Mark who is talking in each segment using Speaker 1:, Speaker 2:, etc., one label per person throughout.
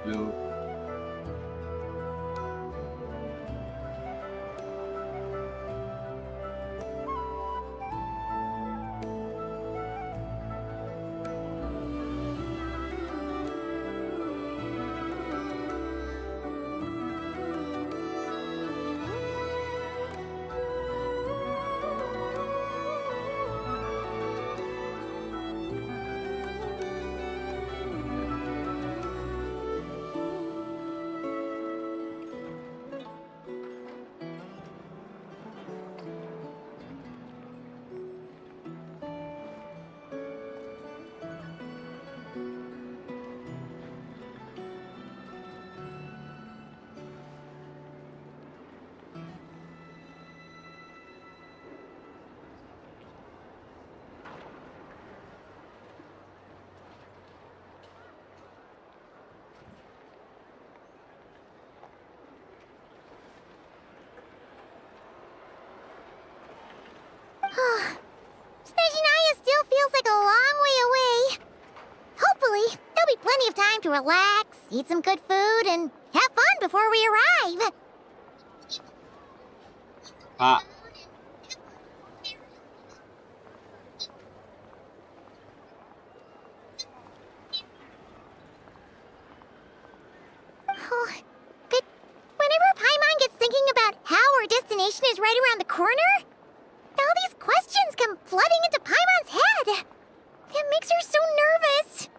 Speaker 1: Hello.
Speaker 2: Snezhnaya still feels like a long way away. Hopefully, there'll be plenty of time to relax, eat some good food, and have fun before we arrive.
Speaker 1: Ah,
Speaker 2: Oh, but whenever Paimon gets thinking about how our destination is right around the corner, all these questions come flooding into Paimon's head. It makes her so nervous.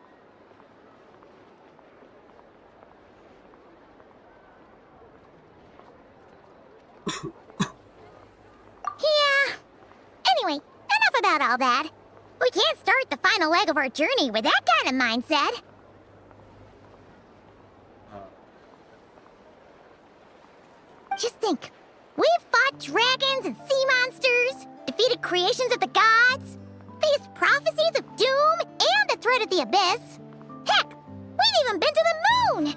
Speaker 2: Yeah. Anyway, enough about all that. We can't start the final leg of our journey with that kind of mindset. Just think. We've fought dragons and sea monsters, defeated creations of the gods, faced prophecies of doom and the threat of the abyss. Heck, we've even been to the moon!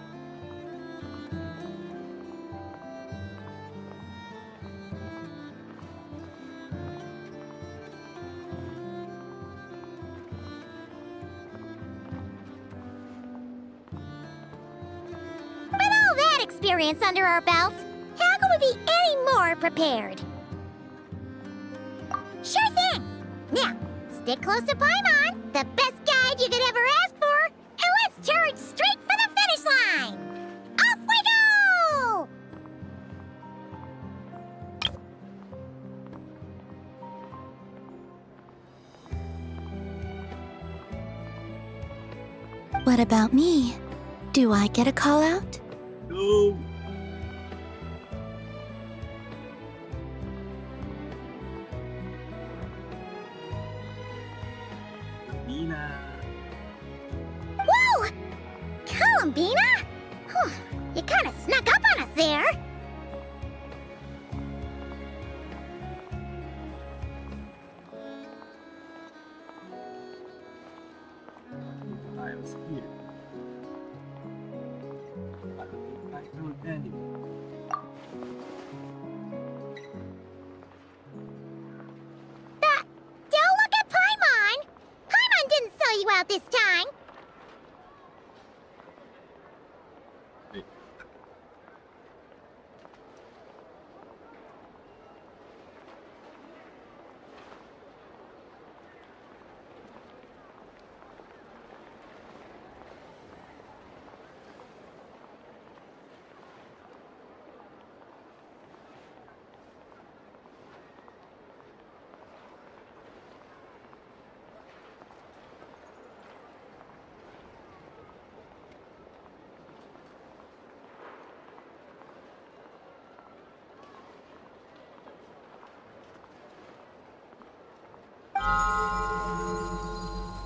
Speaker 2: With all that experience under our belts, how could we be any more prepared? Sure thing! Now, stick close to Paimon, the best guide you could ever ask for, and let's charge straight for the finish line! Off we go!
Speaker 3: What about me? Do I get a call out?
Speaker 1: no. Nina.
Speaker 2: Whoa! Columbina? Whew, you kinda snuck up on us there.
Speaker 1: I was here. I told Danny.
Speaker 2: Don't look at Paimon! Paimon didn't sell you out this time!
Speaker 1: Wait.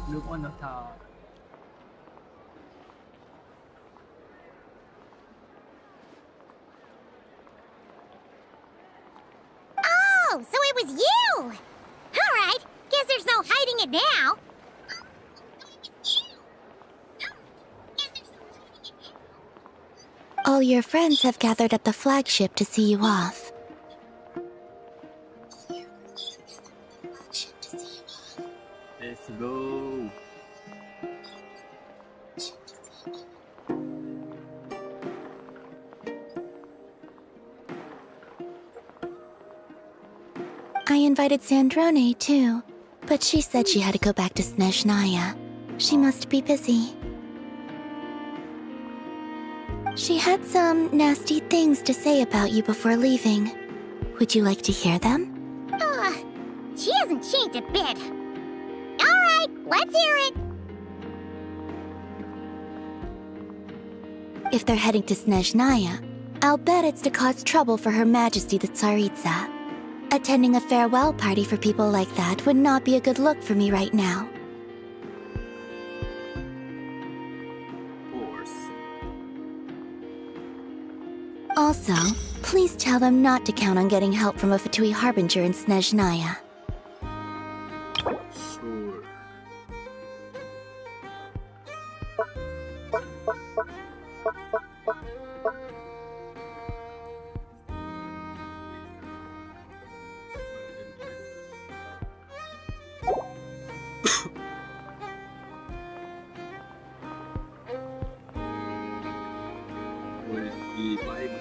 Speaker 1: Look on the tower.
Speaker 2: Oh, so it was you! Alright, guess there's no hiding it now.
Speaker 3: All your friends have gathered at the flagship to see you off.
Speaker 1: Let's go.
Speaker 3: I invited Sandrone too, but she said she had to go back to Snezhnaya. She must be busy. She had some nasty things to say about you before leaving. Would you like to hear them?
Speaker 2: She hasn't changed a bit. Alright, let's hear it.
Speaker 3: If they're heading to Snezhnaya, I'll bet it's to cause trouble for Her Majesty the Tsaritsa. Attending a farewell party for people like that would not be a good look for me right now.
Speaker 1: Of course.
Speaker 3: Also, please tell them not to count on getting help from a Fatui Harbinger in Snezhnaya.
Speaker 1: Sure. Would it be like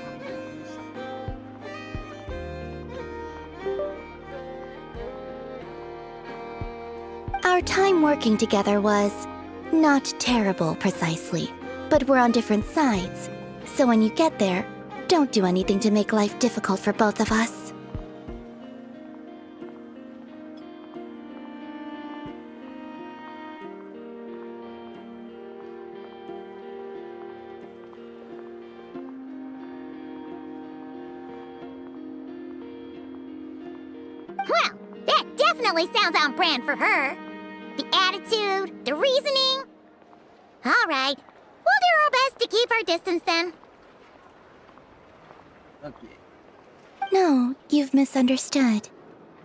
Speaker 3: Our time working together was not terrible precisely, but we're on different sides. So when you get there, don't do anything to make life difficult for both of us.
Speaker 2: Well, that definitely sounds on brand for her. The attitude, the reasoning. Alright, we'll do our best to keep our distance then.
Speaker 1: okay?
Speaker 3: No, you've misunderstood.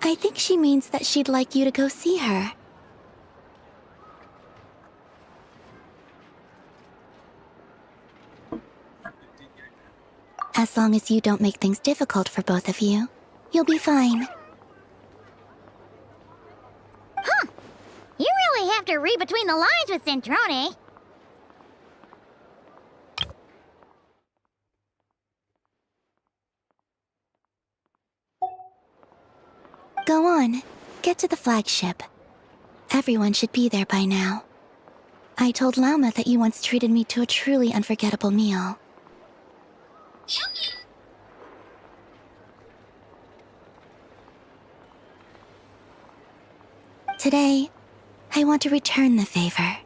Speaker 3: I think she means that she'd like you to go see her. As long as you don't make things difficult for both of you, you'll be fine.
Speaker 2: Huh. You really have to read between the lines with Centrone.
Speaker 3: Go on, get to the flagship. Everyone should be there by now. I told Lauma that you once treated me to a truly unforgettable meal. Today, I want to return the favor.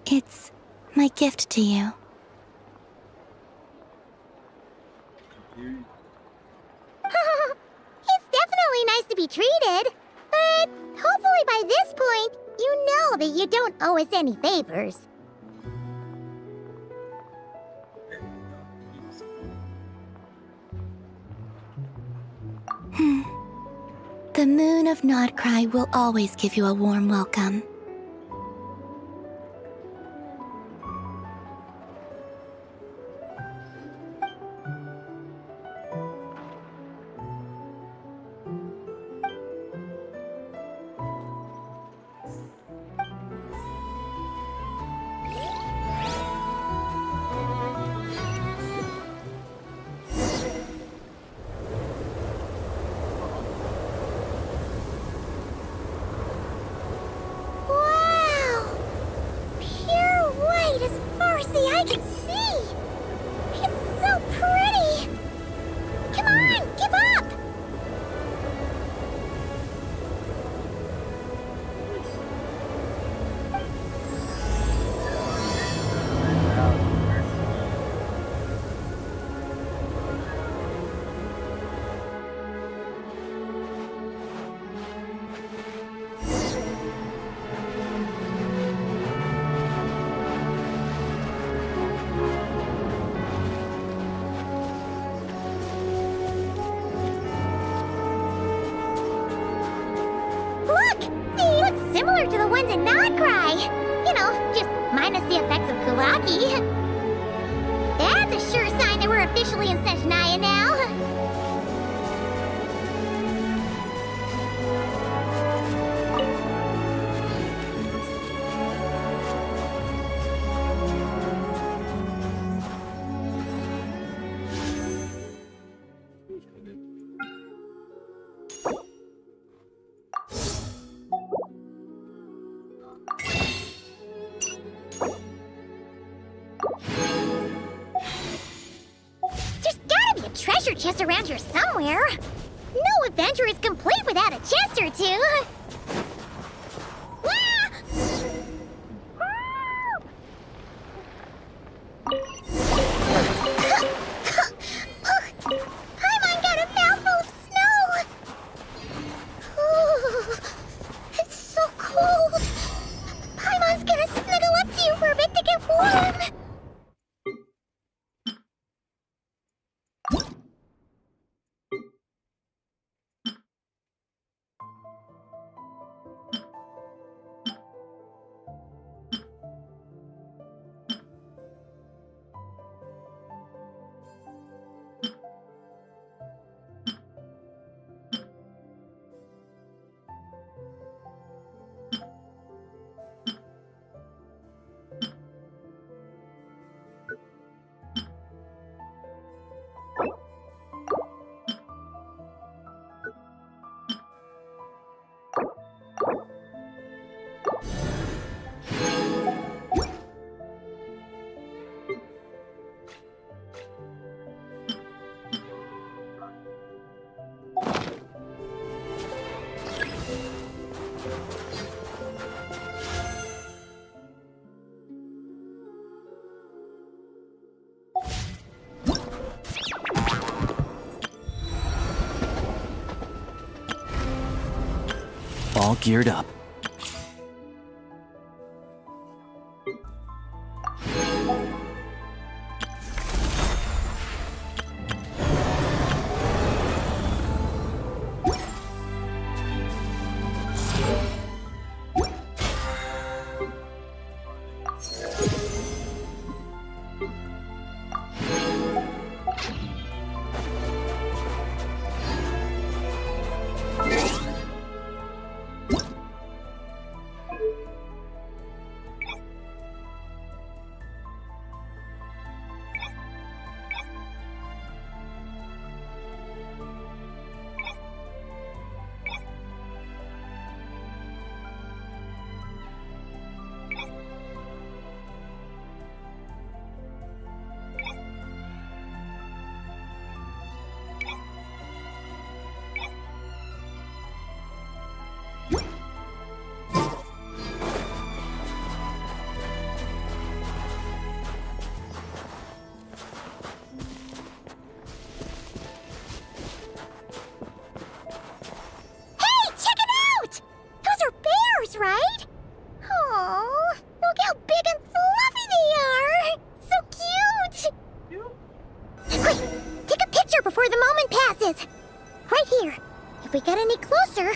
Speaker 3: It's my gift to you.
Speaker 2: It's definitely nice to be treated, but hopefully by this point, you know that you don't owe us any favors.
Speaker 3: The moon of Nodcry will always give you a warm welcome.
Speaker 2: Wow! Pure white as far as the eye can see! It's so pretty! Come on, give up! Look! They look similar to the ones in Nodcry! You know, just minus the effects of Kulaki. That's a sure sign that we're officially in Snezhnaya now. chest around here somewhere. No adventure is complete without a chest or two. Ah! Paimon got a mouthful of snow. Ooh, it's so cold. Paimon's gonna snuggle up to you for a bit to get warm.
Speaker 4: All geared up.
Speaker 2: Right? Oh, look how big and fluffy they are! So cute! Quick, take a picture before the moment passes. Right here. If we get any closer...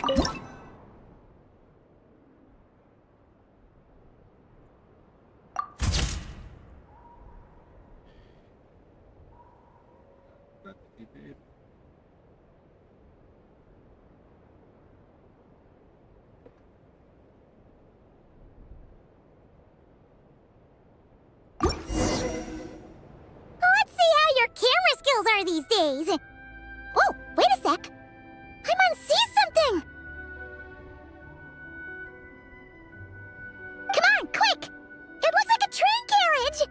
Speaker 2: Are these days. Whoa, wait a sec. Paimon sees something. Come on, quick! It looks like a train carriage.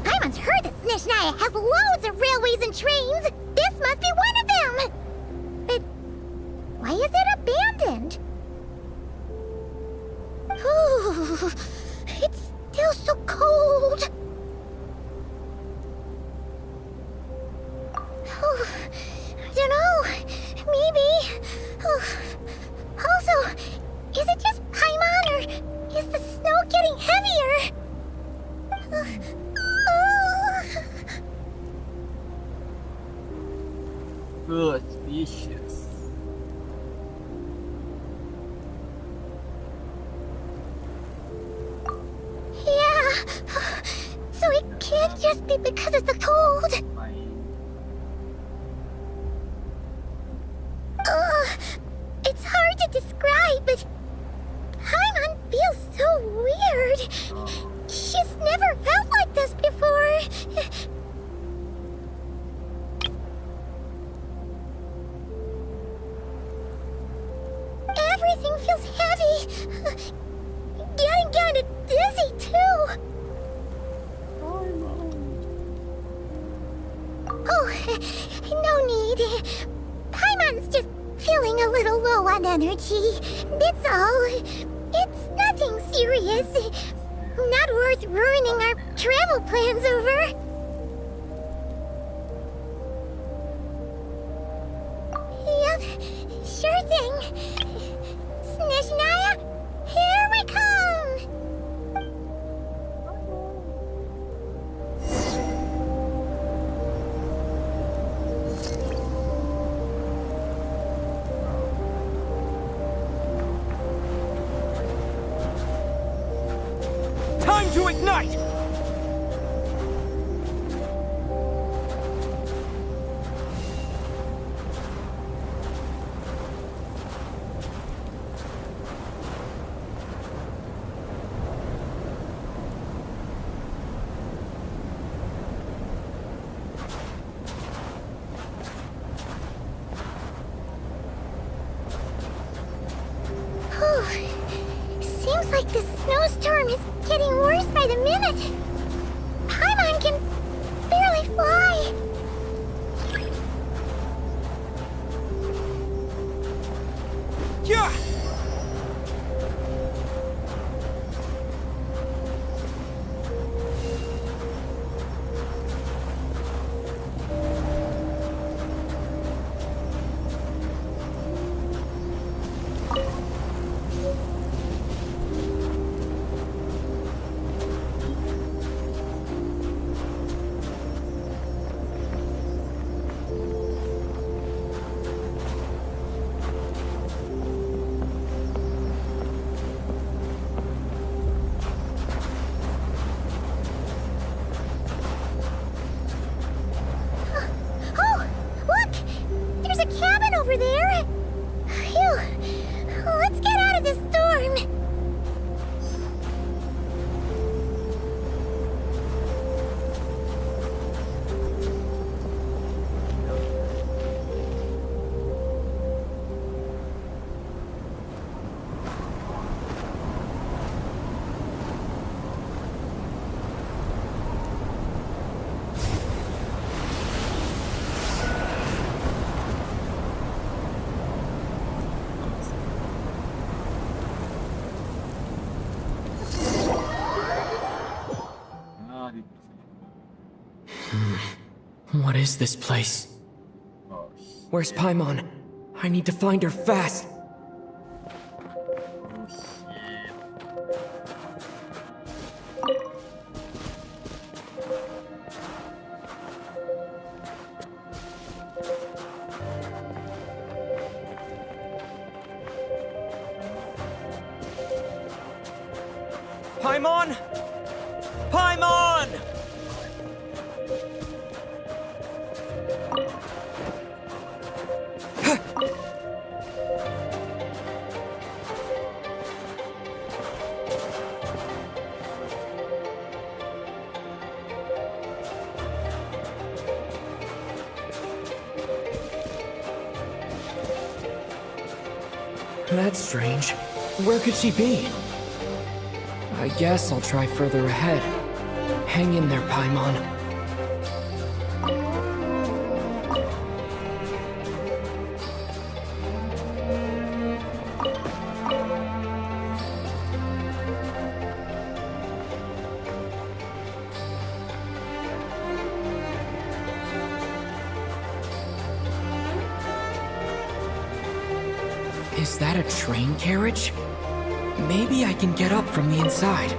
Speaker 2: Paimon's heard that Snezhnaya has loads of railways and trains. This must be one of them. But why is it abandoned? Ooh, it's still so cold. Oh, I don't know. Maybe. Oh, also, is it just Paimon or is the snow getting heavier?
Speaker 1: Suspicious.
Speaker 2: Yeah. So it can't just be because of the cold. It's hard to describe, but Paimon feels so never felt like this before. Everything feels heavy. Getting kinda dizzy, too. Oh, no need. Paimon's just feeling a little low on energy. That's all. It's nothing serious. Not worth ruining our travel plans over. Yep, sure thing. Snezhnaya, here we come!
Speaker 4: Time to ignite!
Speaker 2: Seems like this snowstorm is getting worse by the minute. Paimon can barely fly.
Speaker 4: Yeah!
Speaker 2: Oh, look! There's a cabin over there. Phew. Let's get out of this storm.
Speaker 5: What is this place?
Speaker 1: Oh,
Speaker 5: Where's Paimon? I need to find her fast.
Speaker 1: oh shit.
Speaker 5: Paimon! Paimon! That's strange. Where could she be? I guess I'll try further ahead. Hang in there, Paimon. Is that a train carriage? Maybe I can get up from the inside.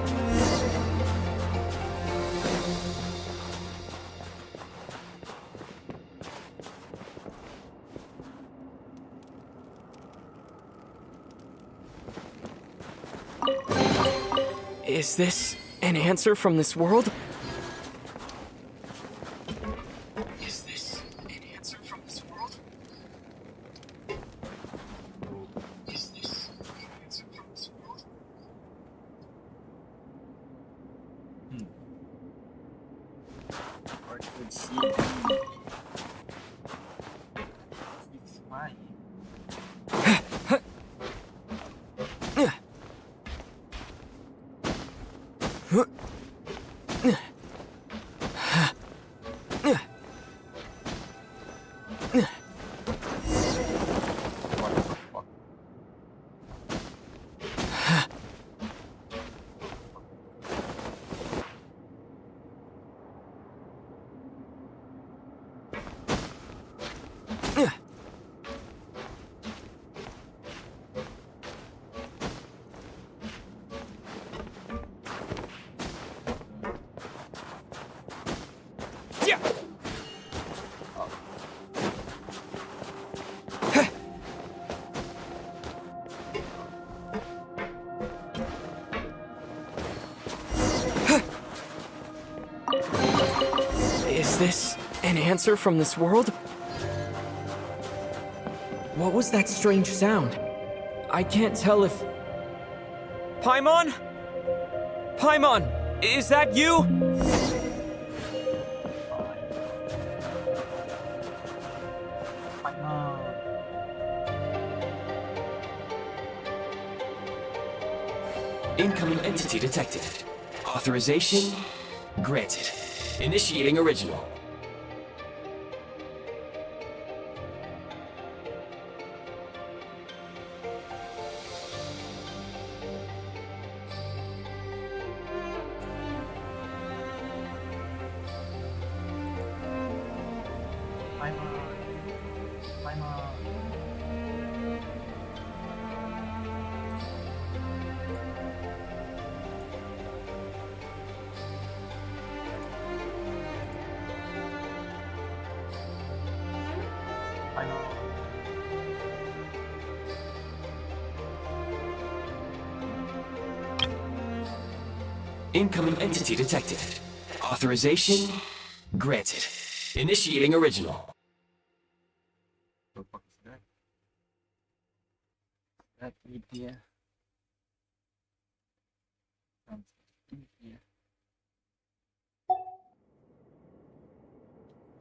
Speaker 5: Is this an answer from this world? Is this an answer from this world? Is this an answer from this world? Is this an answer from this world? What was that strange sound? I can't tell if...
Speaker 4: Paimon? Paimon, is that you?
Speaker 6: Incoming entity detected. Authorization granted. Initiating original. Incoming entity detected. Authorization granted. Initiating original.
Speaker 1: The fuck is that? That idea.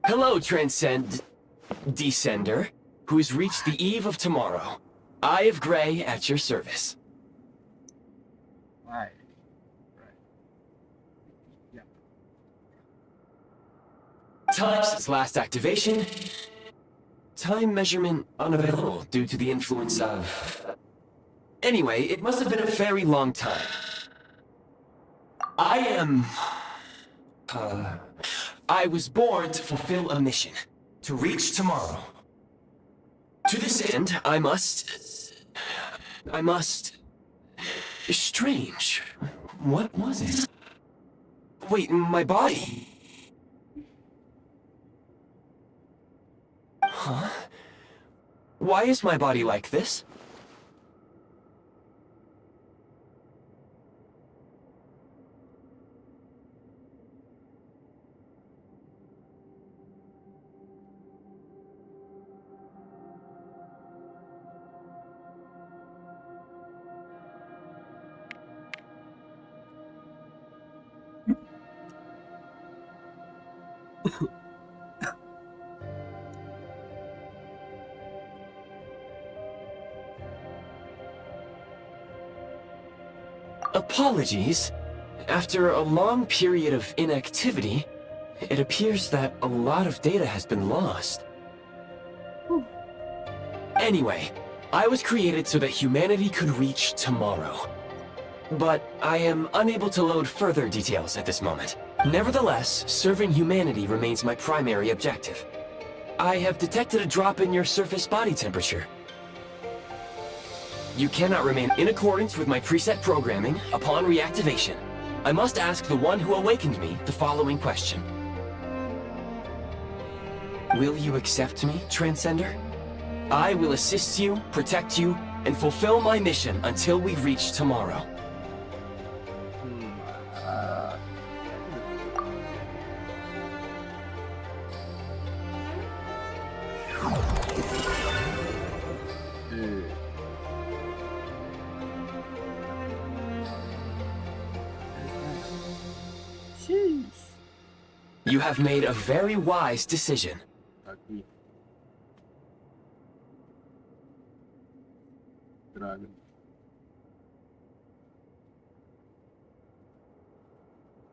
Speaker 6: Hello, Descender, who's reached the eve of tomorrow. Eye of Grey at your service.
Speaker 1: Right. Yeah.
Speaker 6: Time since last activation. Time measurement unavailable due to the influence of... Anyway, it must have been a very long time. I was born to fulfill a mission. To reach tomorrow. To this end, I must... Strange. What was it? Wait, my body... Huh? Why is my body like this? Apologies. After a long period of inactivity, it appears that a lot of data has been lost. Anyway, I was created so that humanity could reach tomorrow. But I am unable to load further details at this moment. Nevertheless, serving humanity remains my primary objective. I have detected a drop in your surface body temperature. You cannot remain in accordance with my preset programming upon reactivation. I must ask the one who awakened me the following question. Will you accept me, Transcender? I will assist you, protect you, and fulfill my mission until we reach tomorrow. You have made a very wise decision.
Speaker 1: Aqui. Dragon.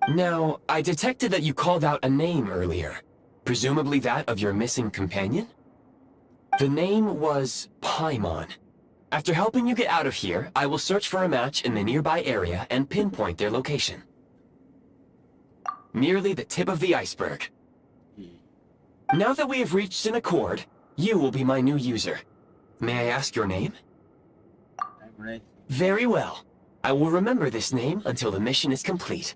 Speaker 6: Now, I detected that you called out a name earlier. Presumably that of your missing companion? The name was Paimon. After helping you get out of here, I will search for a match in the nearby area and pinpoint their location. Merely the tip of the iceberg. Now that we have reached an accord, you will be my new user. May I ask your name?
Speaker 1: I'm ready.
Speaker 6: Very well. I will remember this name until the mission is complete.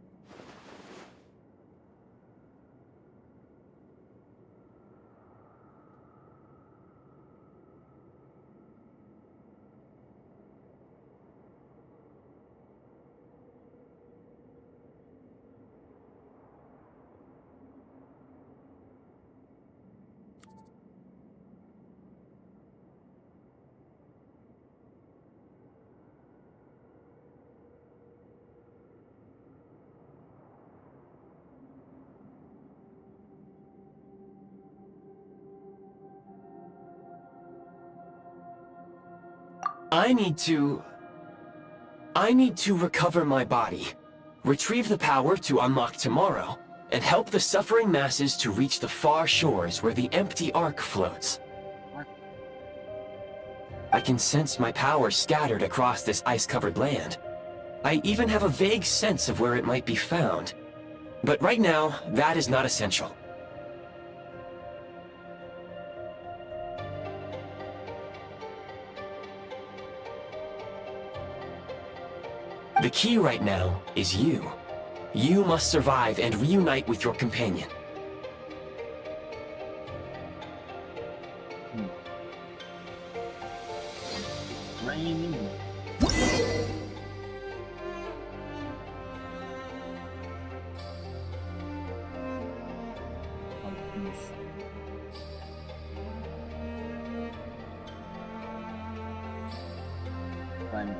Speaker 6: I need to recover my body, retrieve the power to unlock tomorrow, and help the suffering masses to reach the far shores where the empty Ark floats. I can sense my power scattered across this ice-covered land. I even have a vague sense of where it might be found. But right now, that is not essential. The key right now is you. You must survive and reunite with your companion.
Speaker 1: Raining. Fine.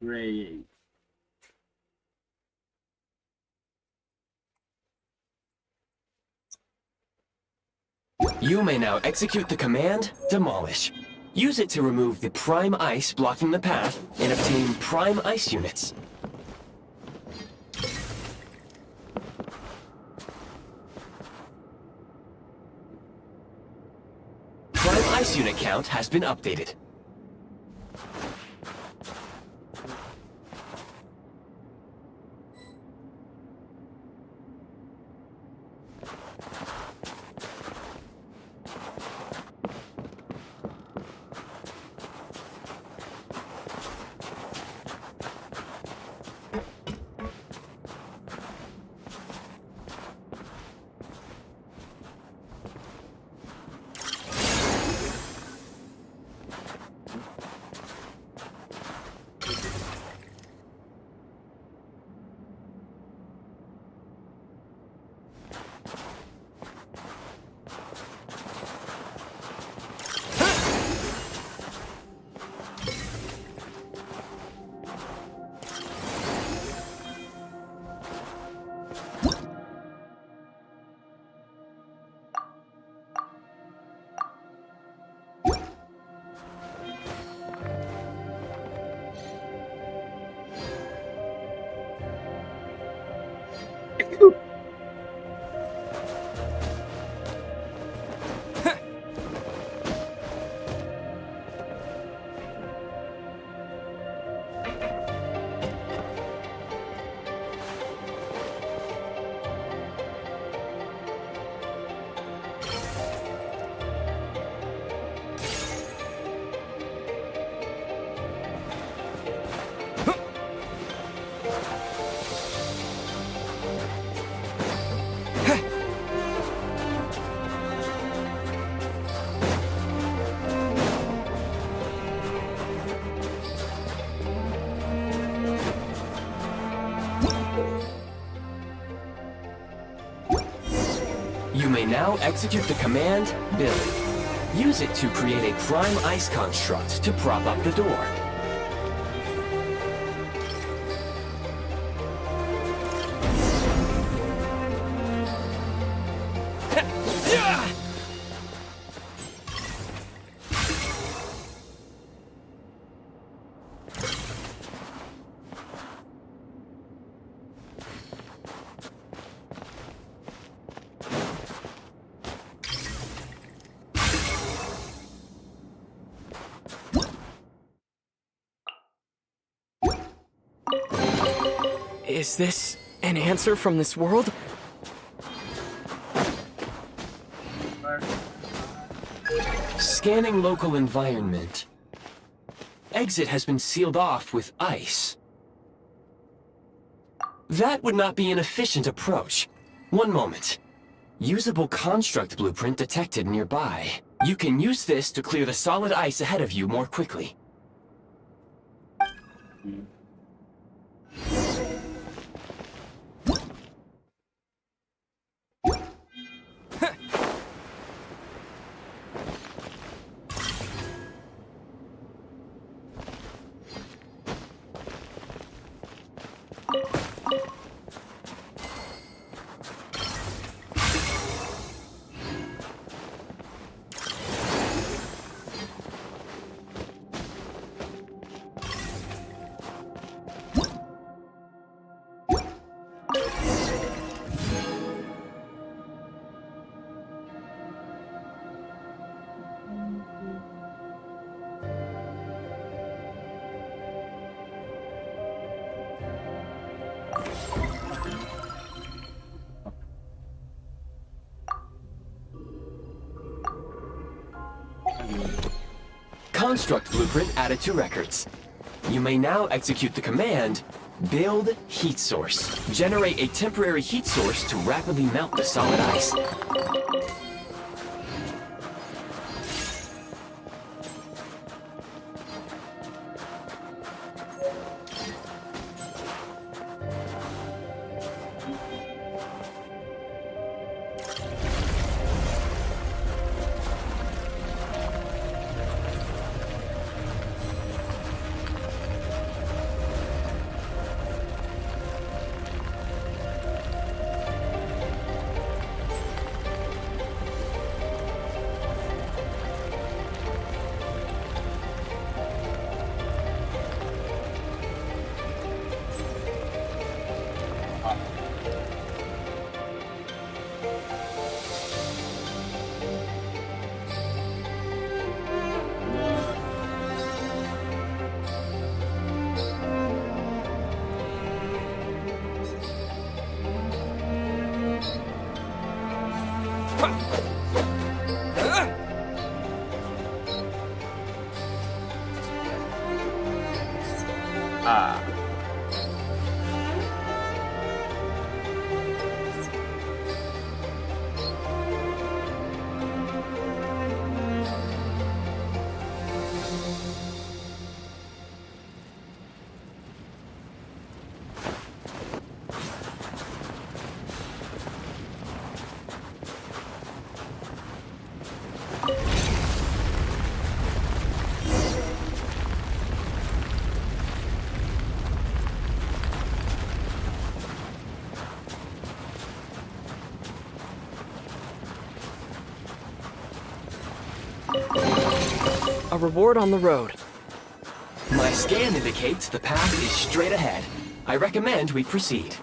Speaker 1: Great.
Speaker 6: You may now execute the command, Demolish. Use it to remove the prime ice blocking the path and obtain prime ice units. Prime ice unit count has been updated. may now execute the command, Build. Use it to create a prime ice construct to prop up the door.
Speaker 5: Is this an answer from this world?
Speaker 6: Scanning local environment. Exit has been sealed off with ice. That would not be an efficient approach. One moment. Usable construct blueprint detected nearby. You can use this to clear the solid ice ahead of you more quickly. Construct blueprint added to records. You may now execute the command, Build Heat Source. Generate a temporary heat source to rapidly melt the solid ice.
Speaker 1: Ah.
Speaker 5: A reward on the road.
Speaker 6: My scan indicates the path is straight ahead. I recommend we proceed.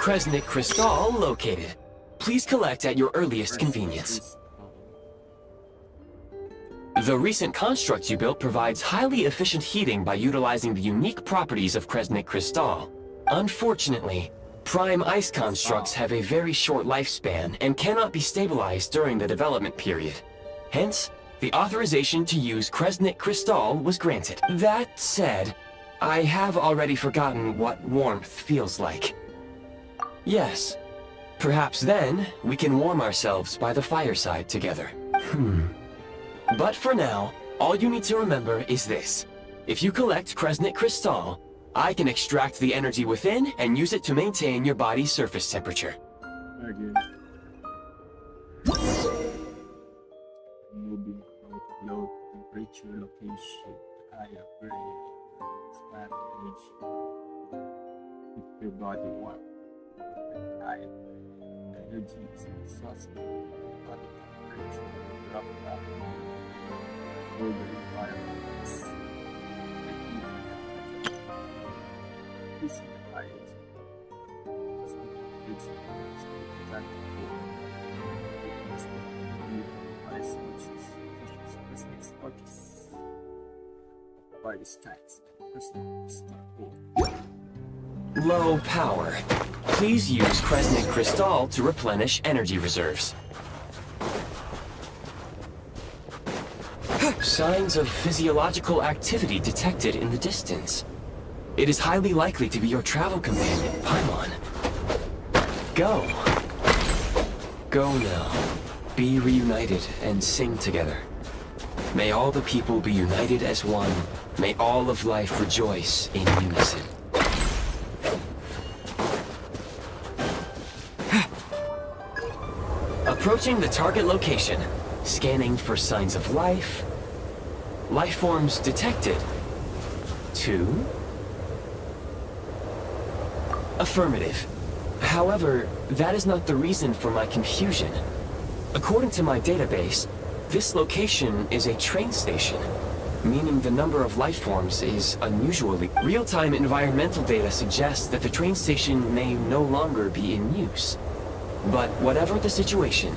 Speaker 6: Kresnik Crystal located. please collect at your earliest convenience. The recent construct you built provides highly efficient heating by utilizing the unique properties of Kresnik Crystal. Unfortunately, prime ice constructs have a very short lifespan and cannot be stabilized during the development period. Hence, the authorization to use Kresnik Crystal was granted. That said, I have already forgotten what warmth feels like. Yes, perhaps then we can warm ourselves by the fireside together. But for now, all you need to remember is this. If you collect Kresnik Crystal, I can extract the energy within and use it to maintain your body's surface temperature.
Speaker 1: Okay. Moving from low temperature location, higher grade, expand energy. Keep your body warm. Higher energy is sustained. Body temperature drop down. Over the environments. This is the highest.
Speaker 6: Low power. Please use Kresnik Crystal to replenish energy reserves. Signs of physiological activity detected in the distance. It is highly likely to be your travel companion, Paimon. Go. Go now. Be reunited and sing together. May all the people be united as one. May all of life rejoice in unison. Approaching the target location. Scanning for signs of life. Life forms detected. 2. Affirmative. However, that is not the reason for my confusion. According to my database, this location is a train station, meaning the number of life forms is unusually... Real-time environmental data suggests that the train station may no longer be in use. But whatever the situation,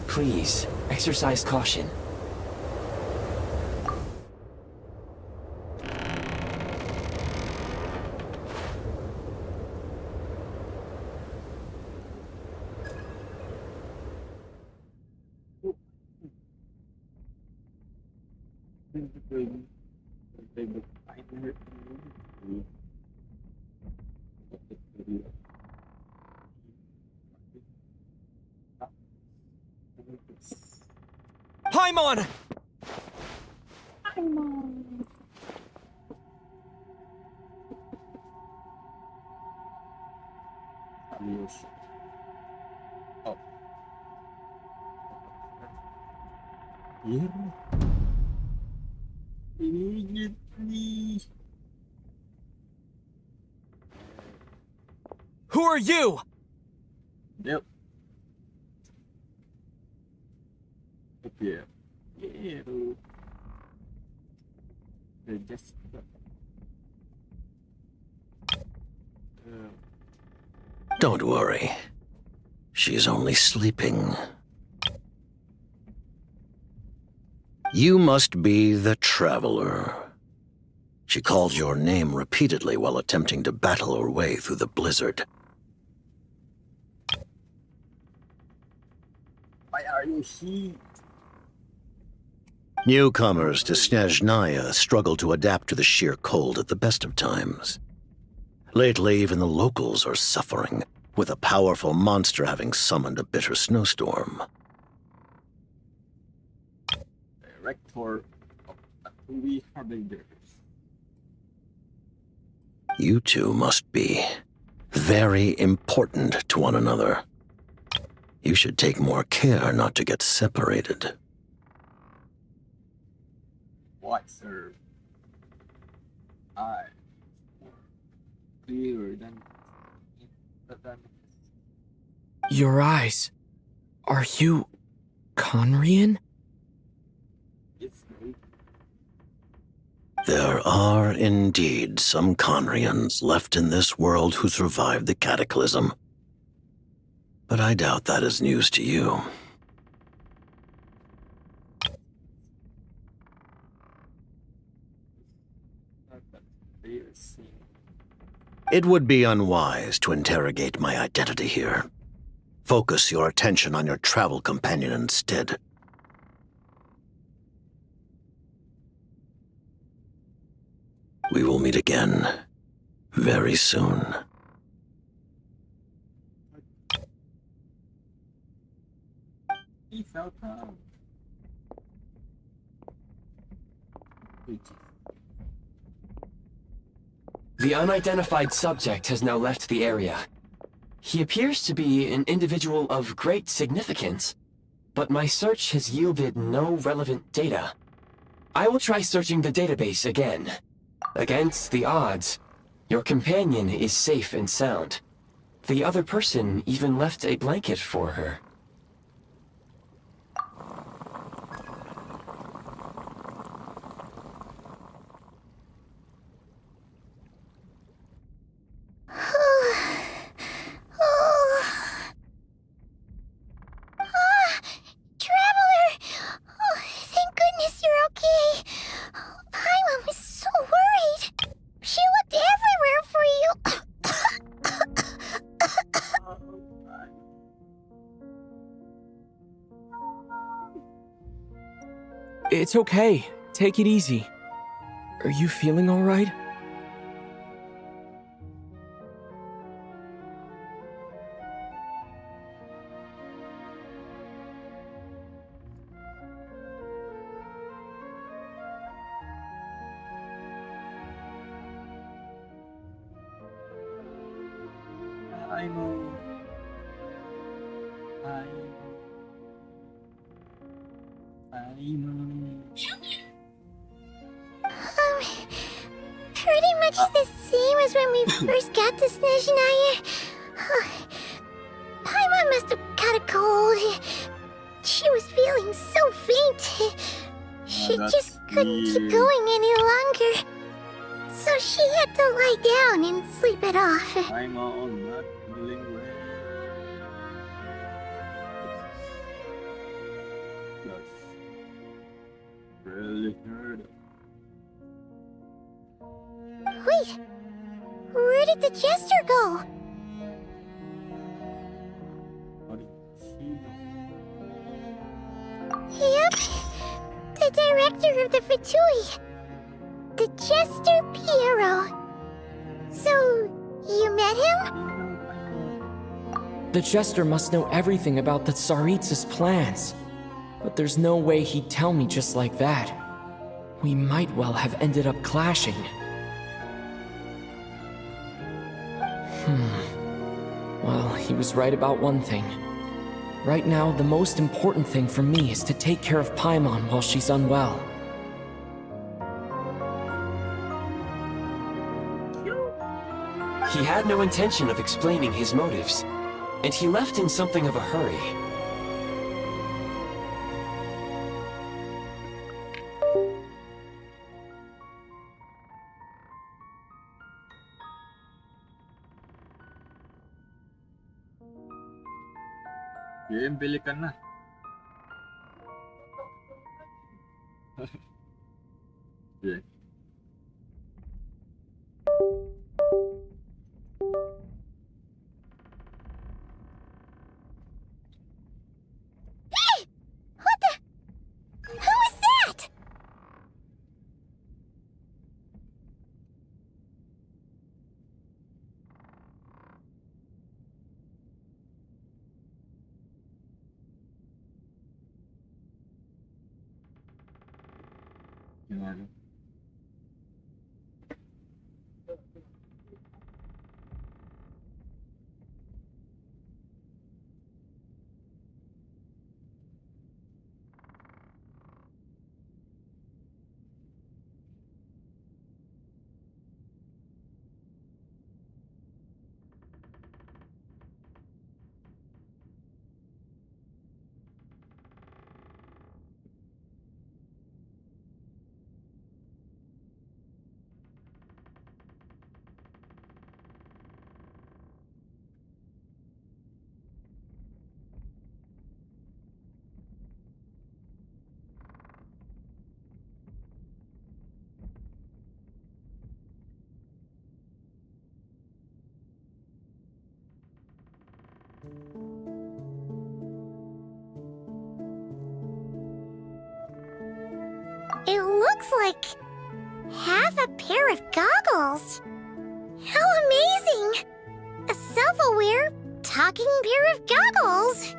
Speaker 6: please exercise caution.
Speaker 4: Paimon!
Speaker 1: Oh. Yeah. Immediately.
Speaker 4: Who are you?
Speaker 1: Yep. Yeah. Yeah. They just.
Speaker 7: Don't worry. She's only sleeping. You must be the Traveler. She called your name repeatedly while attempting to battle her way through the blizzard.
Speaker 1: Why are you here?
Speaker 7: Newcomers to Snezhnaya struggle to adapt to the sheer cold at the best of times. Lately, even the locals are suffering, with a powerful monster having summoned a bitter snowstorm.
Speaker 1: Director of Atui Harbingers.
Speaker 7: You two must be very important to one another. You should take more care not to get separated.
Speaker 1: Why, sir? I clearer than
Speaker 5: Your eyes. Are you Conrian?
Speaker 1: it's me.
Speaker 7: There are indeed some Conrians left in this world who survived the cataclysm. but I doubt that is news to you. It would be unwise to interrogate my identity here. Focus your attention on your travel companion instead. We will meet again very soon.
Speaker 1: Peace out now.
Speaker 6: The unidentified subject has now left the area. He appears to be an individual of great significance, but my search has yielded no relevant data. I will try searching the database again. Against the odds, your companion is safe and sound. The other person even left a blanket for her.
Speaker 2: Traveler! Oh, thank goodness you're okay. Paimon was so worried. She looked everywhere for you.
Speaker 5: It's okay. Take it easy. Are you feeling all right?
Speaker 1: Paimon.
Speaker 2: Pretty much the same as when we first got to Snezhnaya. Paimon must have caught a cold. She was feeling so faint. She
Speaker 1: that's
Speaker 2: just couldn't keep
Speaker 1: weird.
Speaker 2: going any longer. So she had to lie down and sleep it off.
Speaker 1: Paimon not feeling well. That's really hurt.
Speaker 2: Wait, where did the jester go?
Speaker 1: What did she do?
Speaker 2: Yep, the director of the Fatui. The Jester Piero. So, you met him?
Speaker 5: The Jester must know everything about the Tsaritsa's plans. But there's no way he'd tell me just like that. We might well have ended up clashing. Well, he was right about one thing. Right now, the most important thing for me is to take care of Paimon while she's unwell.
Speaker 6: He had no intention of explaining his motives, and he left in something of a hurry.
Speaker 1: Game belikan na. Yeah.
Speaker 2: Hey! What the? Who was that?
Speaker 1: Gimana?
Speaker 2: It looks like half a pair of goggles. How amazing! A self-aware, talking pair of goggles.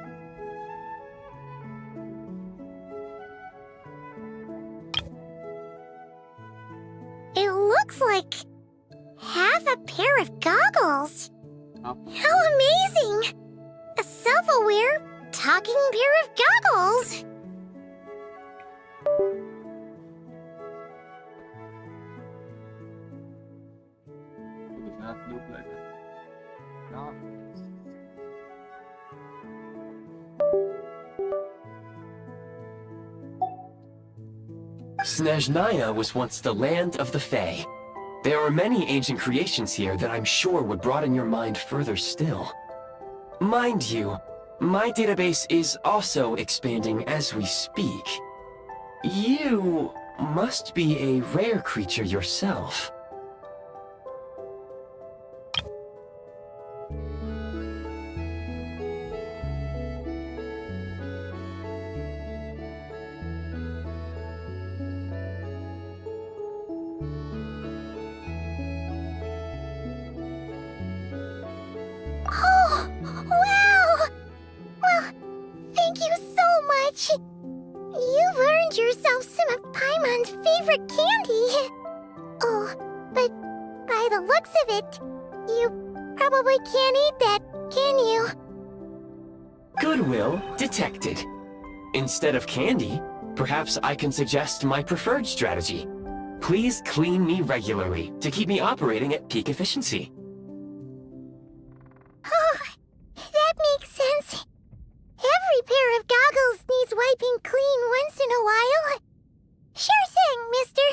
Speaker 2: It looks like half a pair of goggles.
Speaker 1: Huh?
Speaker 2: How amazing! A self-aware, talking pair of goggles.
Speaker 1: What does that look like? No.
Speaker 6: Snezhnaya was once the land of the Fae. There are many ancient creations here that I'm sure would broaden your mind further still. Mind you, my database is also expanding as we speak. You must be a rare creature yourself.
Speaker 2: Oh, wow! Well, thank you so much. You've earned yourself some of Paimon's favorite candy. Oh, but by the looks of it, you probably can't eat that, can you?
Speaker 6: Goodwill detected. Instead of candy, perhaps I can suggest my preferred strategy. Please clean me regularly to keep me operating at peak efficiency.
Speaker 2: Oh, that makes sense. Every pair of goggles needs wiping clean once in a while. Sure thing, mister.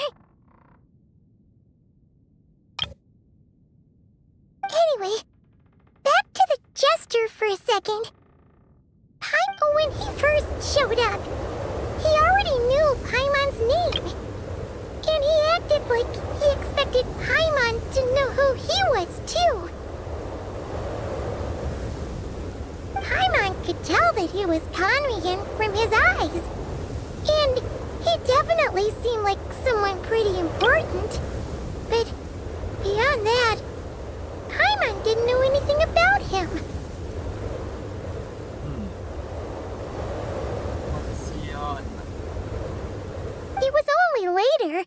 Speaker 2: Anyway, back to the jester for a second. Paimon, when he first showed up, he already knew Paimon's name. And he acted like he expected Paimon to know who he was, too. Paimon could tell that he was Conrian from his eyes. And he definitely seemed like someone pretty important. But beyond that, Paimon didn't know anything about him.
Speaker 1: Option.
Speaker 2: It was only later,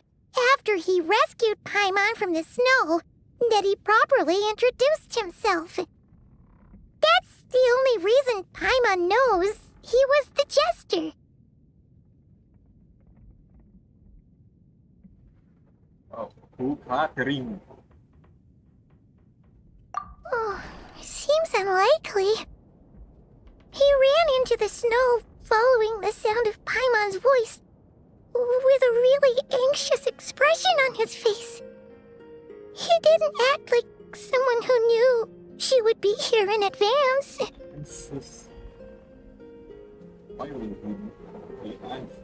Speaker 2: after he rescued Paimon from the snow, that he properly introduced himself. That's the only reason Paimon knows he was the jester.
Speaker 1: Oh, hook ring.
Speaker 2: Oh, seems unlikely. He ran into the snow following the sound of Paimon's voice, with a really anxious expression on his face. He didn't act like someone who knew she would be here in advance.
Speaker 1: Princess. Why would he answer?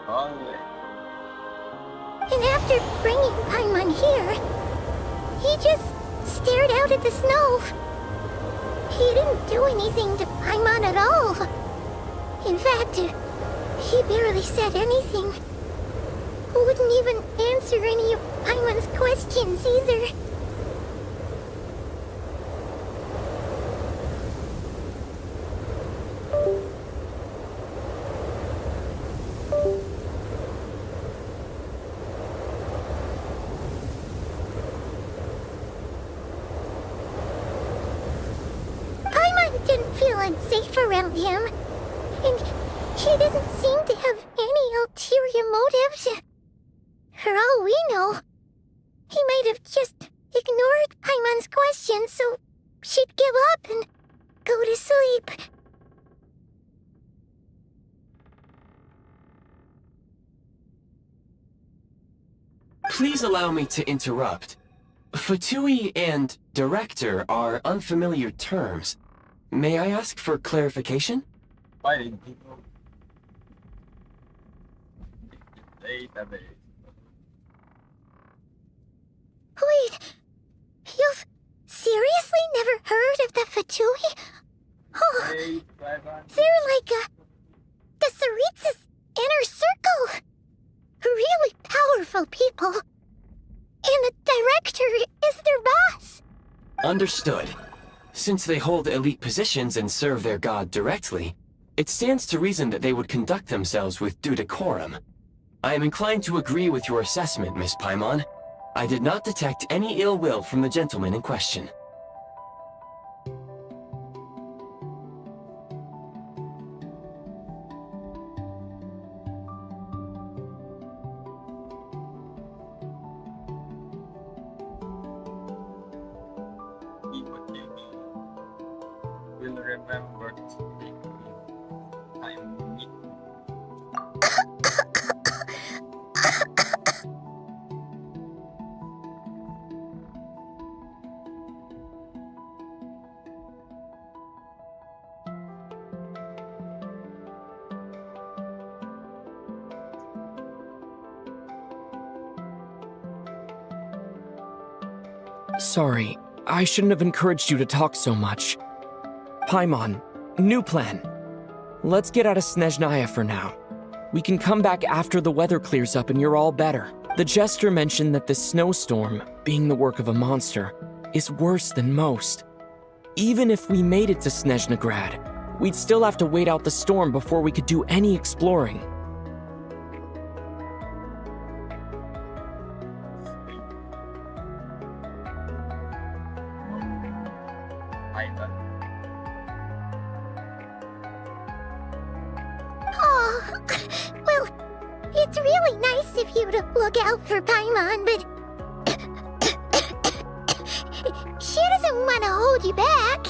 Speaker 1: Ole.
Speaker 2: And after bringing Paimon here, he just stared out at the snow. He didn't do anything to Paimon at all. In fact, he barely said anything. Wouldn't even answer any of Paimon's questions either. Paimon didn't feel unsafe around him, and he didn't seem to have any ulterior motives. For all we know, he might have just ignored Paimon's questions so she'd give up and go to sleep.
Speaker 6: Please allow me to interrupt. Fatui and director are unfamiliar terms. May I ask for clarification?
Speaker 1: Fighting people. Database.
Speaker 2: Wait, you've seriously never heard of the Fatui? Oh,
Speaker 1: Hey, Paimon.
Speaker 2: they're like the Tsaritsa's inner circle. Really powerful people. And the director is their boss.
Speaker 6: Understood. Since they hold elite positions and serve their god directly, it stands to reason that they would conduct themselves with due decorum. I am inclined to agree with your assessment, Miss Paimon. I did not detect any ill will from the gentleman in question.
Speaker 1: People will remember to speak time to meet.
Speaker 5: Sorry, I shouldn't have encouraged you to talk so much. Paimon, new plan. Let's get out of Snezhnaya for now. We can come back after the weather clears up and you're all better. The jester mentioned that this snowstorm, being the work of a monster, is worse than most. Even if we made it to Snezhnagrad, we'd still have to wait out the storm before we could do any exploring.
Speaker 1: Paimon.
Speaker 2: Oh, well, it's really nice of you to look out for Paimon, but she doesn't want to hold you back.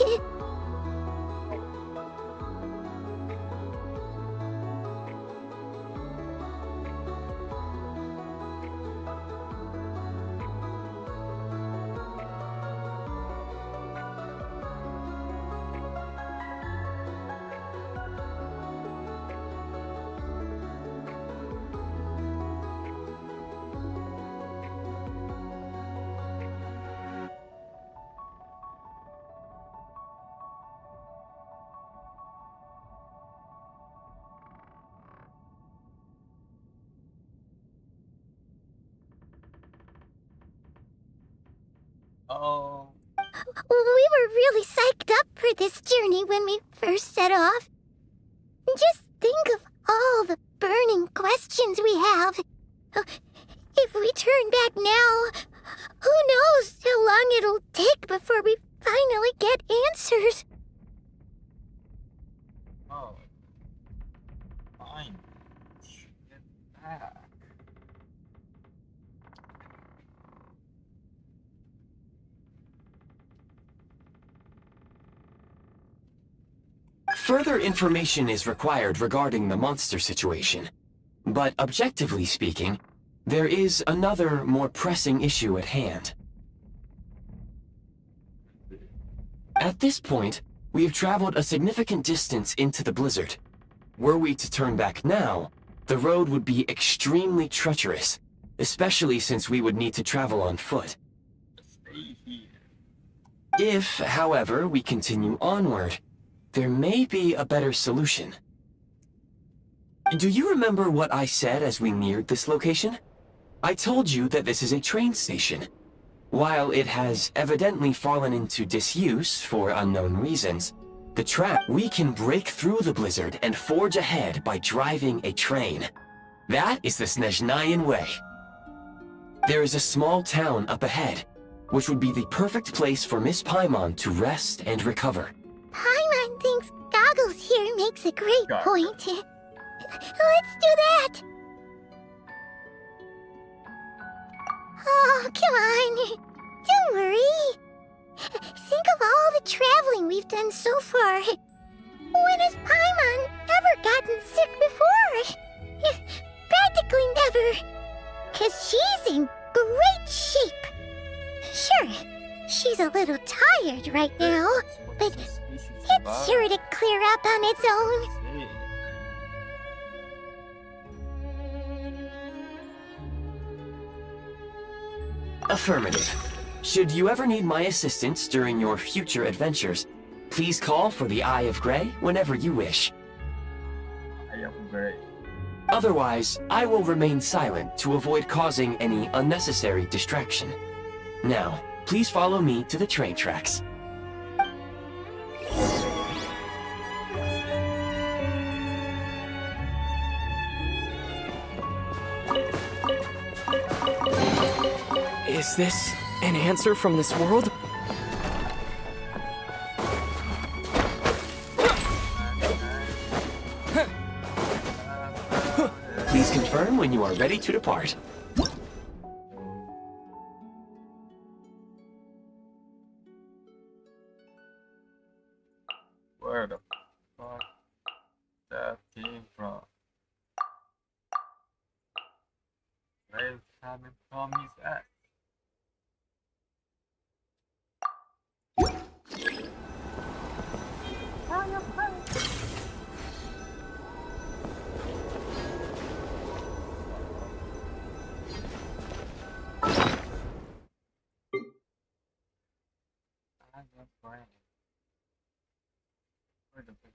Speaker 1: Oh,
Speaker 2: We were really psyched up for this journey when we first set off. Just think of all the burning questions we have. If we turn back now, who knows how long it'll take before we finally get answers.
Speaker 1: oh. Fine. Get back.
Speaker 6: Further information is required regarding the monster situation. But objectively speaking, there is another, more pressing issue at hand. At this point, we have traveled a significant distance into the blizzard. Were we to turn back now, The road would be extremely treacherous, especially since we would need to travel on foot.
Speaker 1: Stay here.
Speaker 6: If, however, we continue onward, there may be a better solution. Do you remember what I said as we neared this location? I told you that this is a train station. While it has evidently fallen into disuse for unknown reasons, we can break through the blizzard and forge ahead by driving a train. That is the Snezhnayan way. There is a small town up ahead, which would be the perfect place for Miss Paimon to rest and recover.
Speaker 2: Paimon thinks Goggles here makes a great point. Let's do that! Oh, come on. Don't worry. Think of all the traveling we've done so far. When has Paimon ever gotten sick before? Practically never. 'Cause she's in great shape. Sure, she's a little tired right now, but it's sure to clear up on its own.
Speaker 6: Affirmative. Should you ever need my assistance during your future adventures, please call for the Eye of Grey whenever you wish.
Speaker 1: I am great.
Speaker 6: Otherwise, I will remain silent to avoid causing any unnecessary distraction. Now, please follow me to the train tracks.
Speaker 5: Is this an answer from this world?
Speaker 6: Please confirm when you are ready to depart.
Speaker 1: Where the fuck that came from? Where is coming from his ass? I'm not finding. Where the fuck?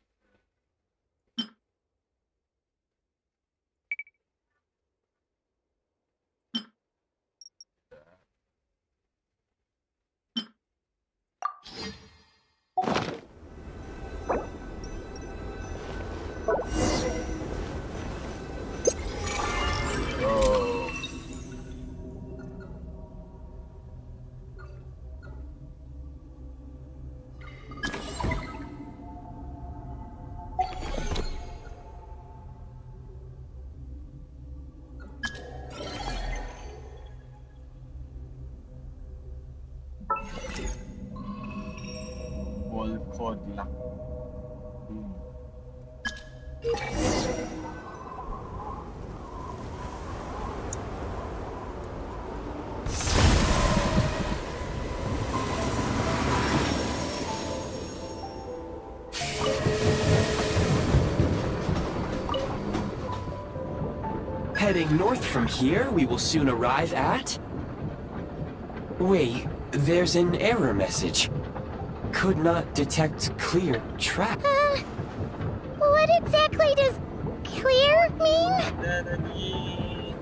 Speaker 1: Code lang.
Speaker 6: Heading north from here, we will soon arrive at... Wait, there's an error message. Could not detect clear track.
Speaker 2: What exactly does clear mean?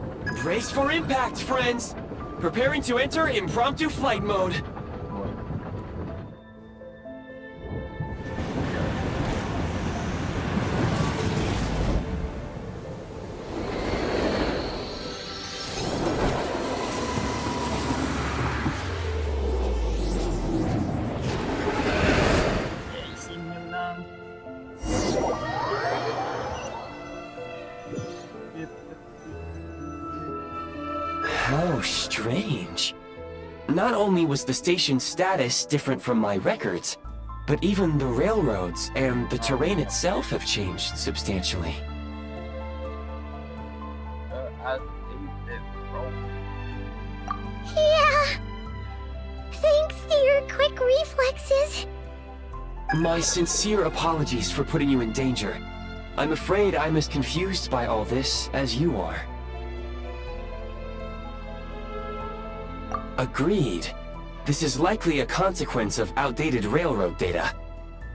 Speaker 6: Brace for impact, friends! Preparing to enter impromptu flight mode. How strange. Not only was the station's status different from my records, but even the railroads and the terrain itself have changed substantially.
Speaker 2: Yeah. Thanks to your quick reflexes.
Speaker 6: My sincere apologies for putting you in danger. I'm afraid I'm as confused by all this as you are. Agreed. This is likely a consequence of outdated railroad data.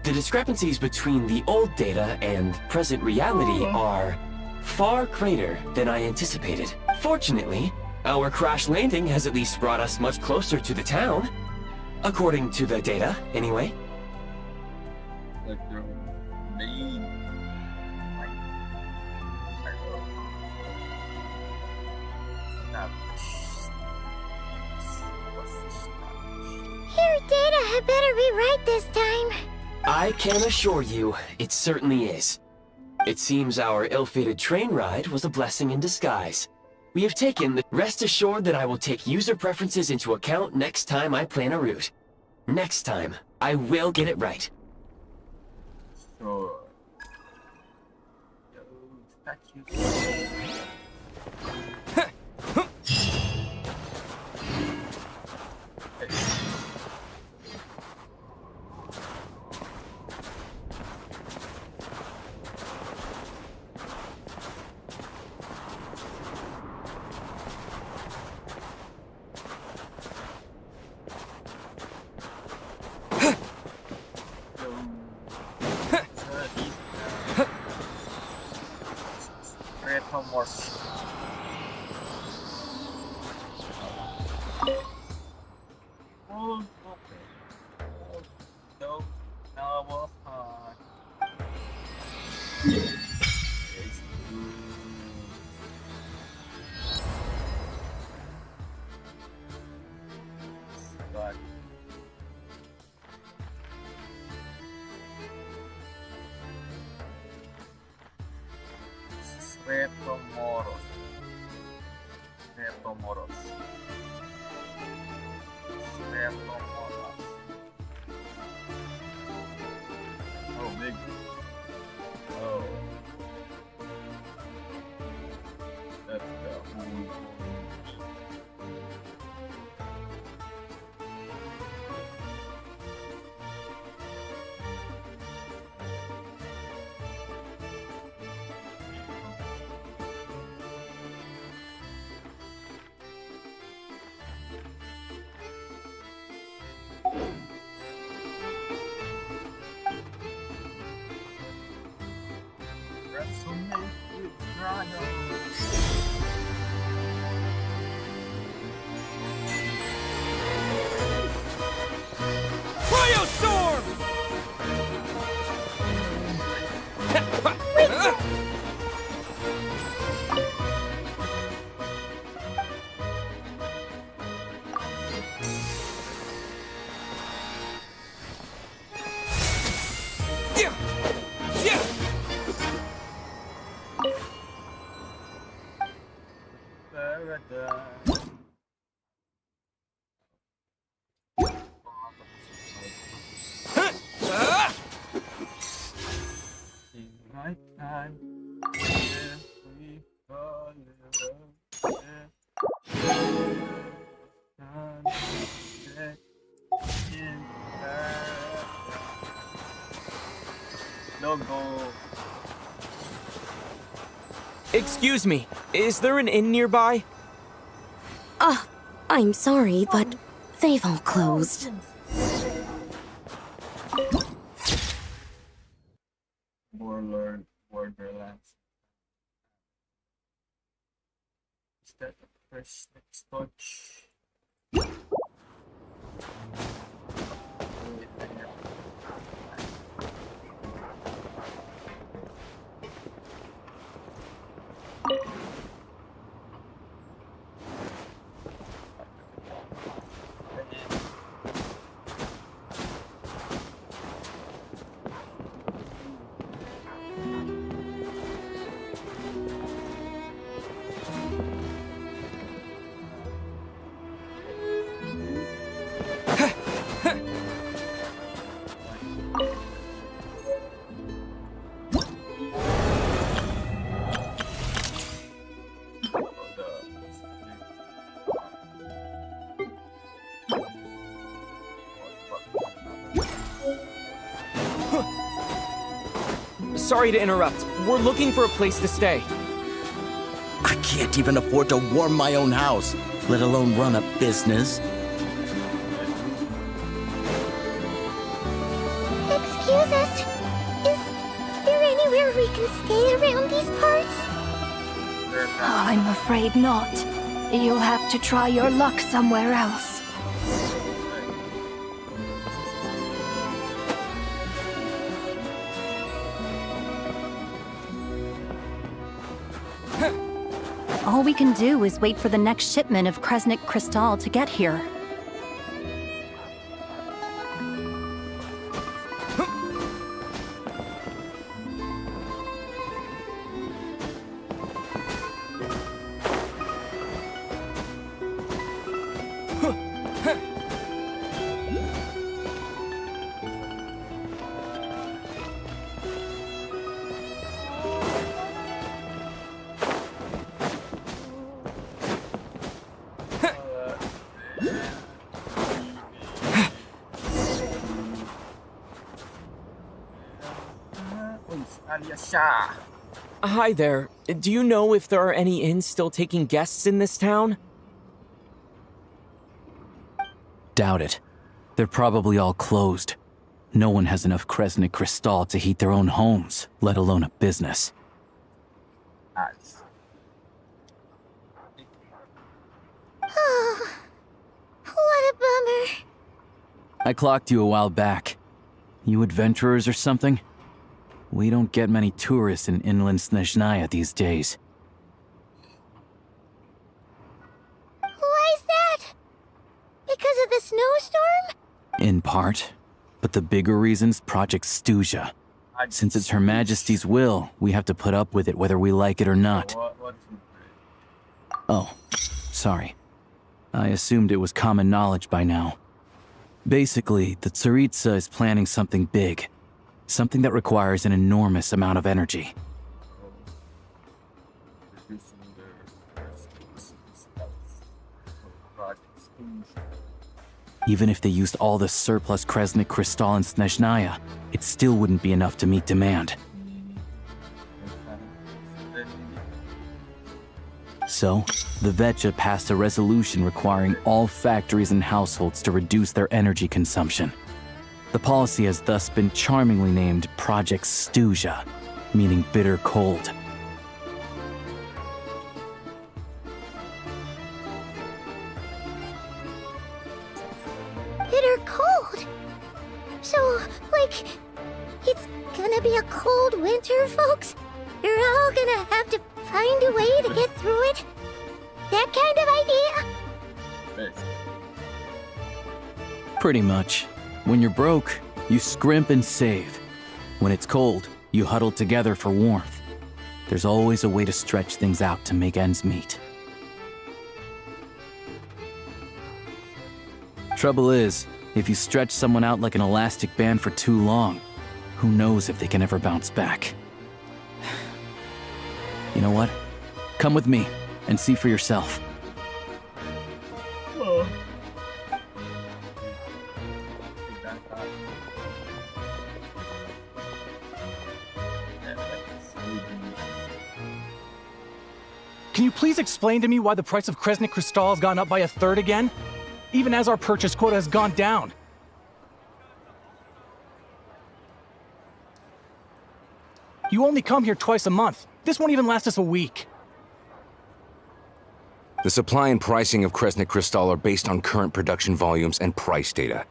Speaker 6: The discrepancies between the old data and present reality are far greater than I anticipated. Fortunately, our crash landing has at least brought us much closer to the town. According to the data, anyway.
Speaker 1: Like your main.
Speaker 2: Your data had better be right this time.
Speaker 6: I can assure you, it certainly is. It seems our ill-fated train ride was a blessing in disguise. We have taken the... Rest assured that I will take user preferences into account next time I plan a route. Next time, I will get it right.
Speaker 1: Sure. Yo, statue. More. Oh, okay. Oh, no, now but Retomoros. Retomoros. Retomoros. Oh, big. Oh. That's the
Speaker 4: Cryostorm!
Speaker 1: right time. If we fall in love, no go.
Speaker 5: Excuse me, is there an inn nearby?
Speaker 8: I'm sorry, but they've all closed.
Speaker 1: Warlord Borderlands. Is that the first next touch?
Speaker 5: sorry to interrupt. We're looking for a place to stay.
Speaker 9: I can't even afford to warm my own house, let alone run a business.
Speaker 2: Excuse us. Is there anywhere we can stay around these parts?
Speaker 8: I'm afraid not. You'll have to try your luck somewhere else. All we can do is wait for the next shipment of Kresnik Crystal to get here.
Speaker 5: Hi there. Do you know if there are any inns still taking guests in this town?
Speaker 10: Doubt it. They're probably all closed. No one has enough Kresnik Crystal to heat their own homes, let alone a business.
Speaker 2: Oh, what a bummer.
Speaker 10: I clocked you a while back. You adventurers or something? We don't get many tourists in inland Snezhnaya these days.
Speaker 2: Why is that? Because of the snowstorm?
Speaker 10: In part. But the bigger reason's Project Stuzha. Since it's Her Majesty's will, we have to put up with it whether we like it or not. Oh, sorry. I assumed it was common knowledge by now. Basically, the Tsaritsa is planning something big. Something that requires an enormous amount of energy. Even if they used all the surplus Kresnik Crystal in Snezhnaya, it still wouldn't be enough to meet demand. So, the Vecha passed a resolution requiring all factories and households to reduce their energy consumption. The policy has thus been charmingly named Project Stuzha, meaning bitter cold.
Speaker 2: Bitter cold? So, like, it's gonna be a cold winter, folks? You're all gonna have to find a way to get through it? That kind of idea?
Speaker 10: Pretty much. When you're broke, you scrimp and save. When it's cold, you huddle together for warmth. There's always a way to stretch things out to make ends meet. Trouble is, if you stretch someone out like an elastic band for too long, who knows if they can ever bounce back. You know what? Come with me and see for yourself.
Speaker 11: Can you please explain to me why the price of Kresnik Crystal has gone up by 1/3 again? Even as our purchase quota has gone down. You only come here twice a month. This won't even last us a week.
Speaker 12: The supply and pricing of Kresnik Crystal are based on current production volumes and price data.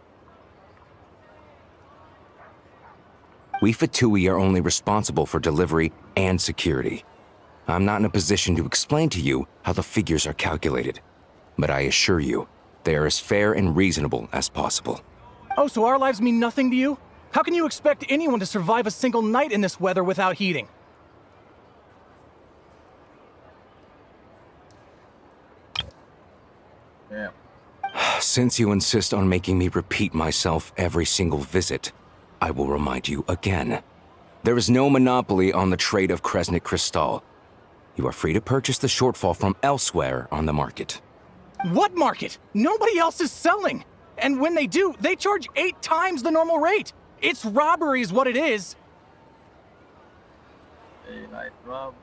Speaker 12: We Fatui are only responsible for delivery and security. I'm not in a position to explain to you how the figures are calculated, but I assure you, they are as fair and reasonable as possible.
Speaker 11: Oh, so our lives mean nothing to you? How can you expect anyone to survive a single night in this weather without heating?
Speaker 1: Yeah.
Speaker 12: Since you insist on making me repeat myself every single visit, I will remind you again. There is no monopoly on the trade of Kresnik Crystal. You are free to purchase the shortfall from elsewhere on the market.
Speaker 11: What market? Nobody else is selling! And when they do, they charge 8 times the normal rate! It's robbery is what it is!
Speaker 1: Daylight robbery.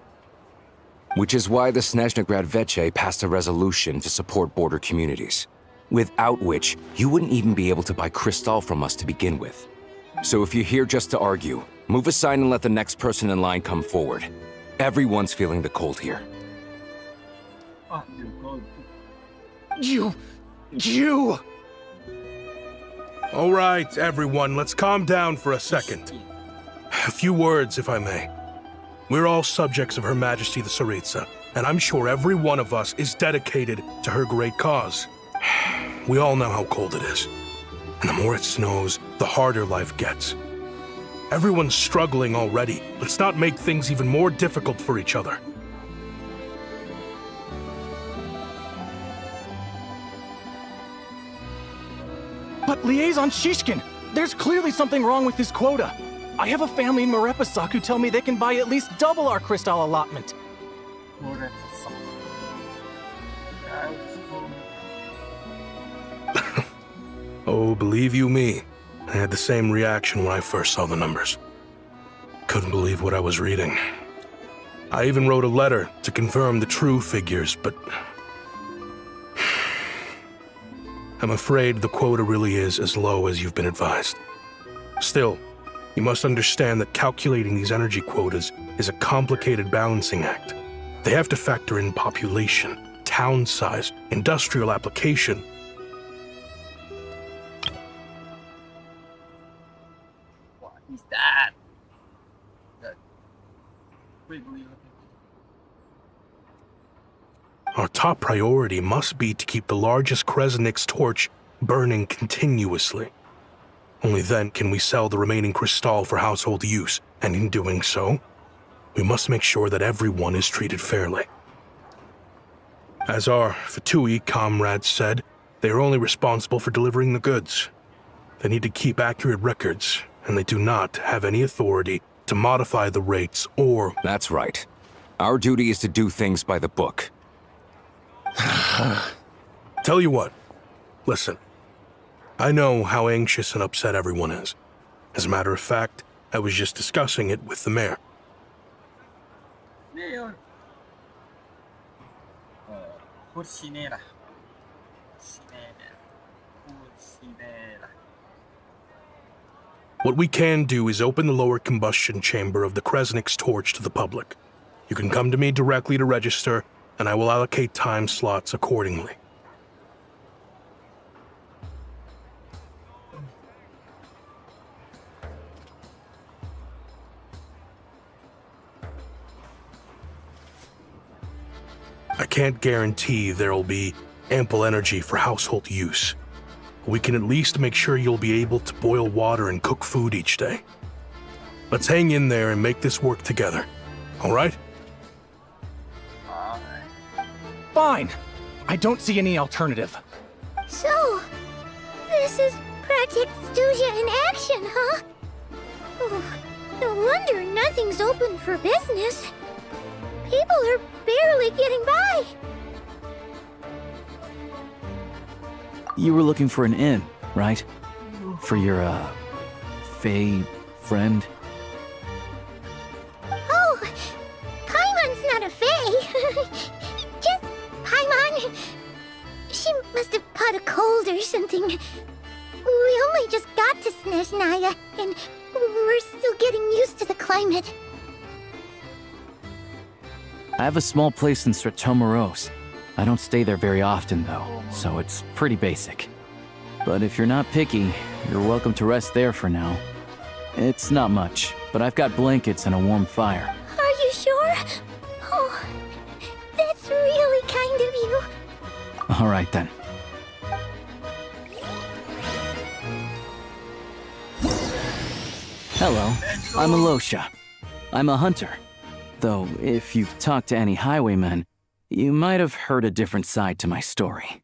Speaker 12: Which is why the Snezhnaya Veche passed a resolution to support border communities, without which you wouldn't even be able to buy crystal from us to begin with. So if you're here just to argue, move aside and let the next person in line come forward. Everyone's feeling the cold here.
Speaker 1: Ah, you're cold.
Speaker 13: You! All right, everyone, let's calm down for a second. A few words, if I may. We're all subjects of Her Majesty the Tsaritsa, and I'm sure every one of us is dedicated to her great cause. We all know how cold it is. And the more it snows, the harder life gets. Everyone's struggling already. Let's not make things even more difficult for each other.
Speaker 11: But Liaison Shishkin, there's clearly something wrong with this quota. I have a family in Marepasak who tell me they can buy at least double our crystal allotment.
Speaker 13: Oh, believe you me, I had the same reaction when I first saw the numbers. Couldn't believe what I was reading. I even wrote a letter to confirm the true figures, but I'm afraid the quota really is as low as you've been advised. Still, you must understand that calculating these energy quotas is a complicated balancing act. They have to factor in population, town size, industrial application.
Speaker 1: What is that? Wiggly looking.
Speaker 13: Our top priority must be to keep the largest Kresnik's torch burning continuously. Only then can we sell the remaining crystal for household use, and in doing so, we must make sure that everyone is treated fairly. As our Fatui comrades said, they are only responsible for delivering the goods. They need to keep accurate records, and they do not have any authority to modify the rates or...
Speaker 12: That's right. Our duty is to do things by the book.
Speaker 13: Tell you what, listen. I know how anxious and upset everyone is. As a matter of fact, I was just discussing it with the mayor.
Speaker 1: Mayor. Kursinera.
Speaker 13: What we can do is open the lower combustion chamber of the Kresnik's torch to the public. You can come to me directly to register, and I will allocate time slots accordingly. I can't guarantee there'll be ample energy for household use. We can at least make sure you'll be able to boil water and cook food each day. Let's hang in there and make this work together, all right?
Speaker 11: Fine. I don't see any alternative.
Speaker 2: So, this is Project Stuzia in action, huh? Oh, no wonder nothing's open for business. People are barely getting by.
Speaker 10: You were looking for an inn, right? For your, Fae friend?
Speaker 2: Oh, Paimon's not a Fae. Just Paimon. She must have caught a cold or something. We only just got to Snezhnaya, and we're still getting used to the climate.
Speaker 10: I have a small place in Stratomoros. I don't stay there very often, though, so it's pretty basic. But if you're not picky, you're welcome to rest there for now. It's not much, but I've got blankets and a warm fire.
Speaker 2: Are you sure? Oh, that's really kind of you.
Speaker 10: All right, then. Hello, I'm Alosha. I'm a hunter. Though, if you've talked to any highwaymen, you might have heard a different side to my story.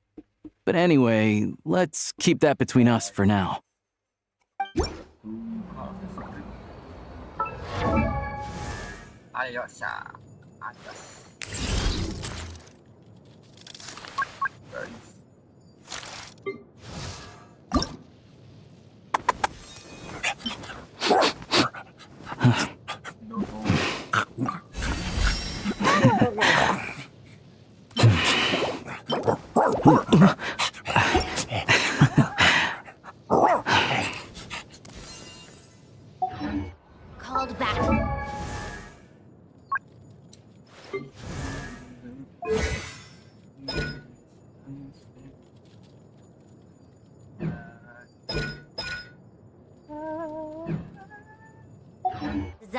Speaker 10: But anyway, let's keep that between us for now.
Speaker 1: Alyosha.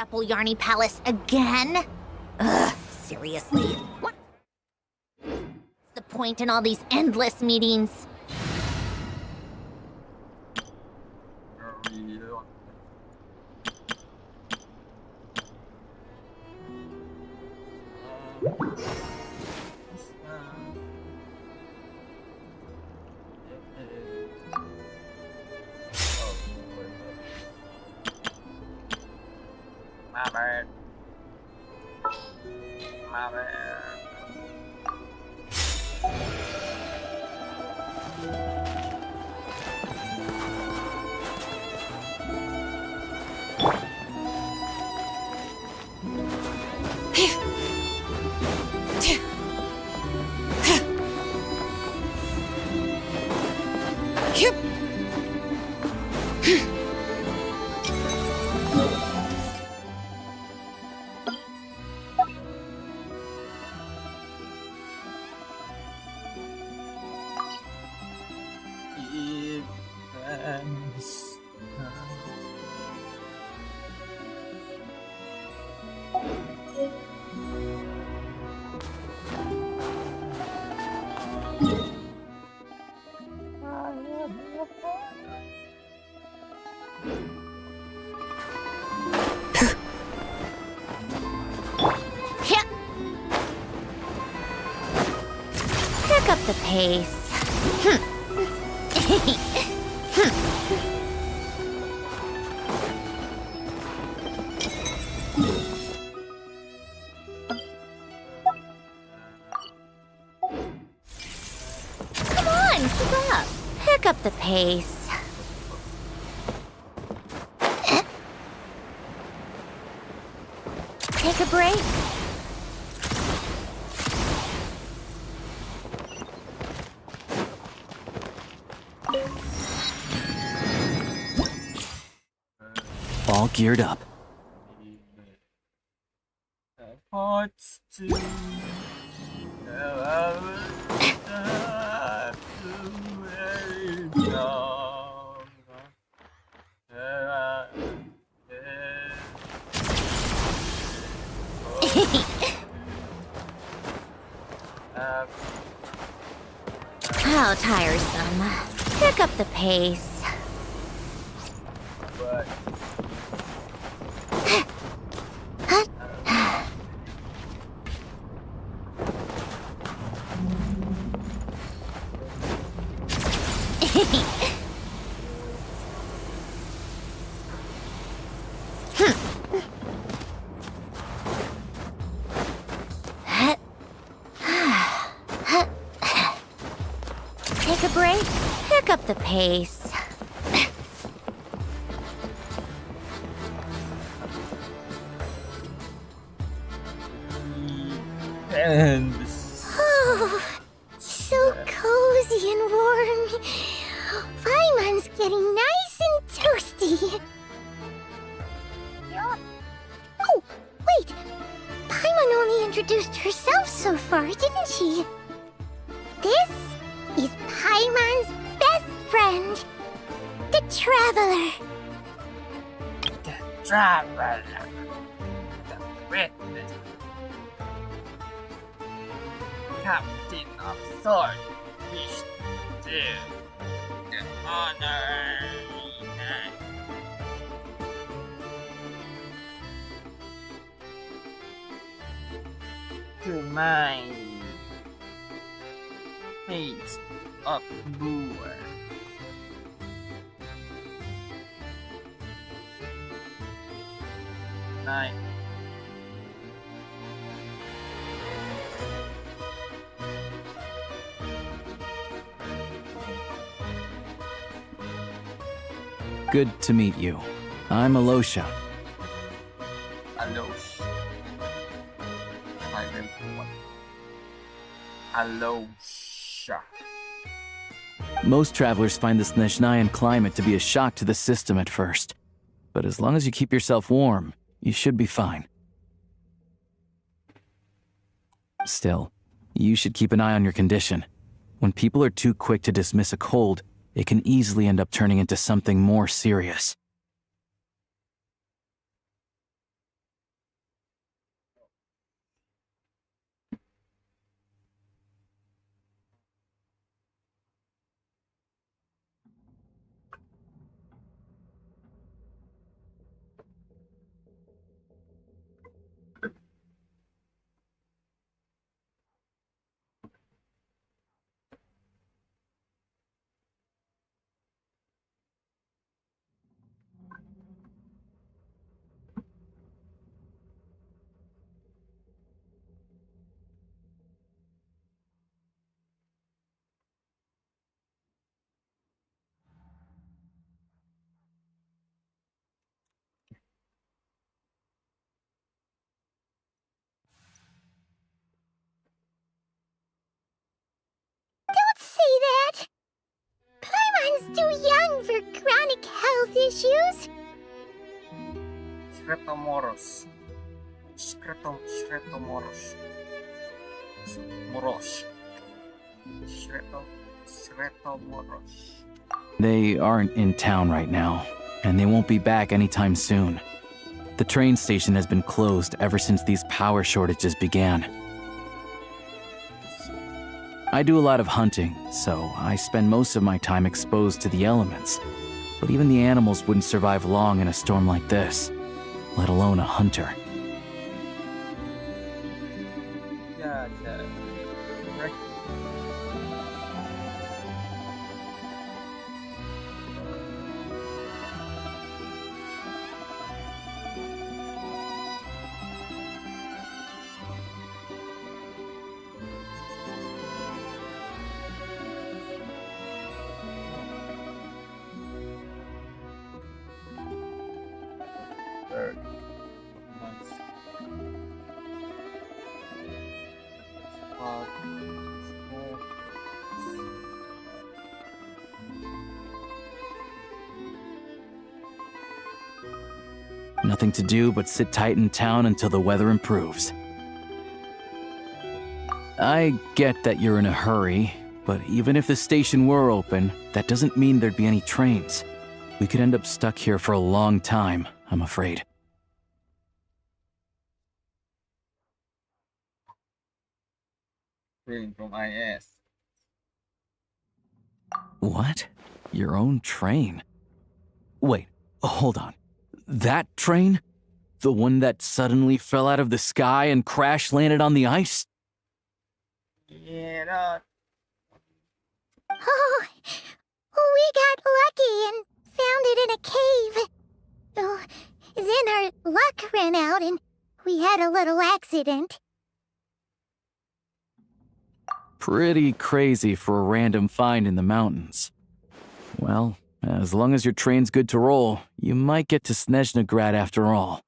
Speaker 2: Apple Yarny Palace again? Ugh, seriously. What's the point in all these endless meetings?
Speaker 1: My bad. My bad.
Speaker 2: Pick up the pace. Come on, keep up. Pick up the pace. Take a break.
Speaker 10: All geared up.
Speaker 2: How tiresome. Pick up the pace. Take a break. Pick up the pace. Oh, so cozy and warm. Paimon's getting nice and toasty. Oh, wait. Paimon only introduced herself so far, didn't she? This is Paimon's best friend, the Traveler.
Speaker 1: The Traveler. The Witness. Captain of Swordfish 2. The honor. To my fate of Boer. Nine.
Speaker 10: Good to meet you. I'm Alosha.
Speaker 1: Alosh. Alosha.
Speaker 10: Most travelers find the Snezhnayan climate to be a shock to the system at first. But as long as you keep yourself warm, you should be fine. Still, you should keep an eye on your condition. When people are too quick to dismiss a cold, it can easily end up turning into something more serious.
Speaker 2: issues?
Speaker 1: Shretomoros. Shretomoros. Moros. Shretomoros.
Speaker 10: They aren't in town right now, and they won't be back anytime soon. The train station has been closed ever since these power shortages began. I do a lot of hunting, so I spend most of my time exposed to the elements. But even the animals wouldn't survive long in a storm like this, let alone a hunter.
Speaker 1: Yeah, right. Third months.
Speaker 10: Nothing to do but sit tight in town until the weather improves. I get that you're in a hurry, but even if the station were open, that doesn't mean there'd be any trains. We could end up stuck here for a long time, I'm afraid.
Speaker 1: Train from IS.
Speaker 10: What? Your own train? Wait, hold on. That train? The one that suddenly fell out of the sky and crash-landed on the ice?
Speaker 1: Yeah,
Speaker 2: Oh, we got lucky and found it in a cave. Oh, then our luck ran out and we had a little accident.
Speaker 10: Pretty crazy for a random find in the mountains. Well, as long as your train's good to roll, you might get to Snezhnaya after all.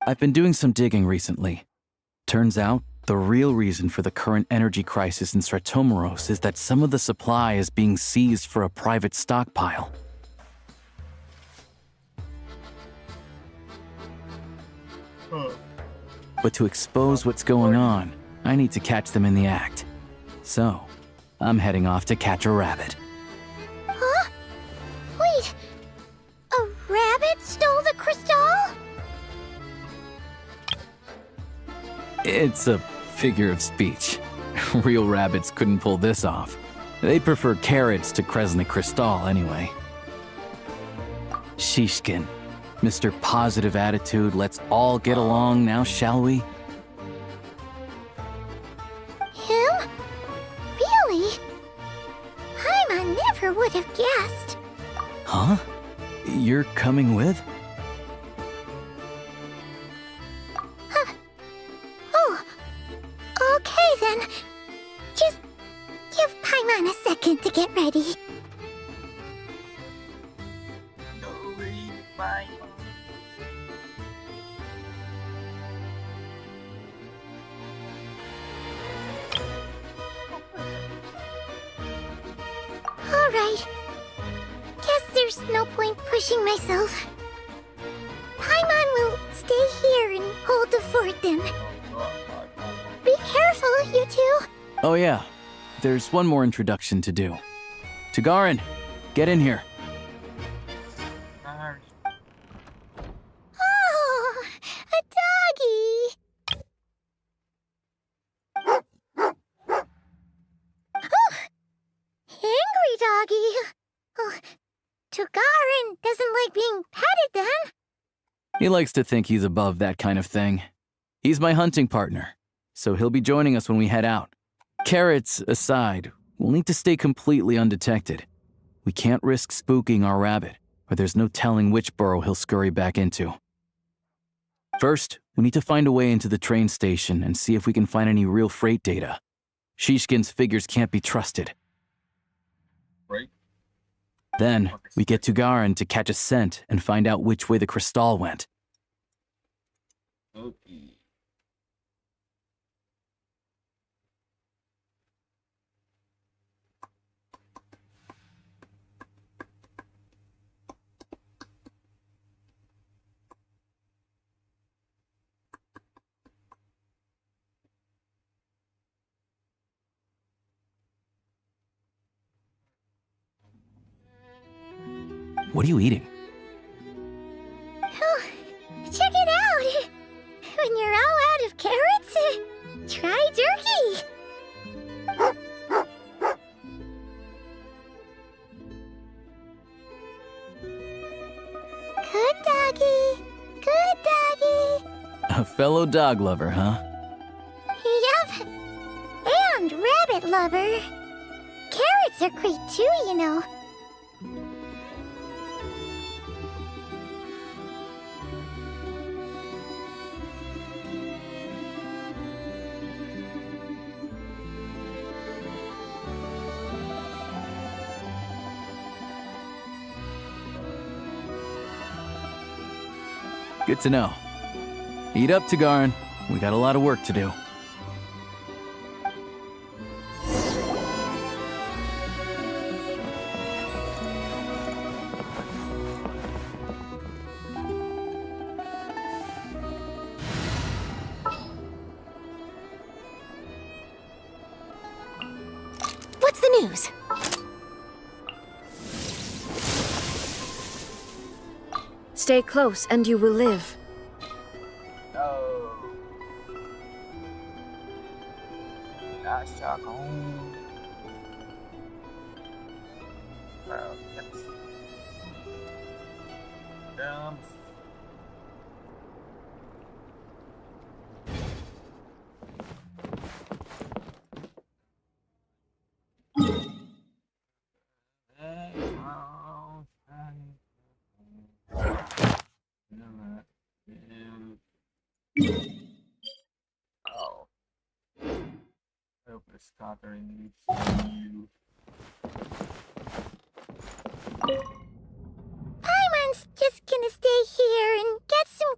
Speaker 10: I've been doing some digging recently. Turns out, the real reason for the current energy crisis in Sretomoros is that some of the supply is being seized for a private stockpile. But to expose what's going on, I need to catch them in the act. So, I'm heading off to catch a rabbit.
Speaker 2: Huh? Wait, a rabbit stole the crystal?
Speaker 10: It's a figure of speech. Real rabbits couldn't pull this off. They prefer carrots to Kresnik Crystal anyway. Shishkin, Mr. Positive Attitude, let's all get along now, shall we?
Speaker 2: Him? Really? I never would have guessed.
Speaker 10: Huh? You're coming with?
Speaker 2: Oh, okay then. Just give Paimon a second to get ready.
Speaker 1: Bye.
Speaker 2: Alright. Guess there's no point pushing myself. Paimon will stay here and hold the fort then. Be careful, you two.
Speaker 10: Oh yeah, there's one more introduction to do. Tagarin, get in here.
Speaker 2: Oh, a doggy. Oh, angry doggy. Oh, Tagarin doesn't like being petted then.
Speaker 10: He likes to think he's above that kind of thing. He's my hunting partner, so he'll be joining us when we head out. Carrots aside, we'll need to stay completely undetected. We can't risk spooking our rabbit, or there's no telling which burrow he'll scurry back into. First, we need to find a way into the train station and see if we can find any real freight data. Shishkin's figures can't be trusted.
Speaker 1: Right?
Speaker 10: Then, we get to Garin to catch a scent and find out which way the crystal went.
Speaker 1: Okay.
Speaker 10: What are you eating?
Speaker 2: Oh, check it out! When you're all out of carrots, try jerky! Good doggy! Good doggy!
Speaker 10: A fellow dog lover, huh?
Speaker 2: Yup! And rabbit lover! Carrots are great too, you know.
Speaker 10: Good to know. Eat up, Tagarin. We got a lot of work to do.
Speaker 3: What's the news?
Speaker 8: Stay close and you will live.
Speaker 1: No. That's Archon. Well, yes. Oh. I hope the scattering leads to you.
Speaker 2: Paimon's just gonna stay here and get some...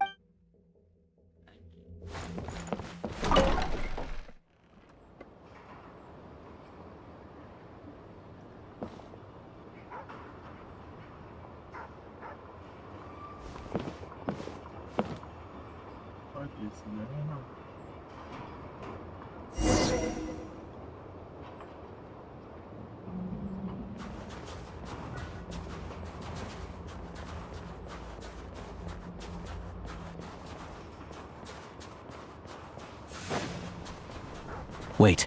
Speaker 1: What is now?
Speaker 10: Wait.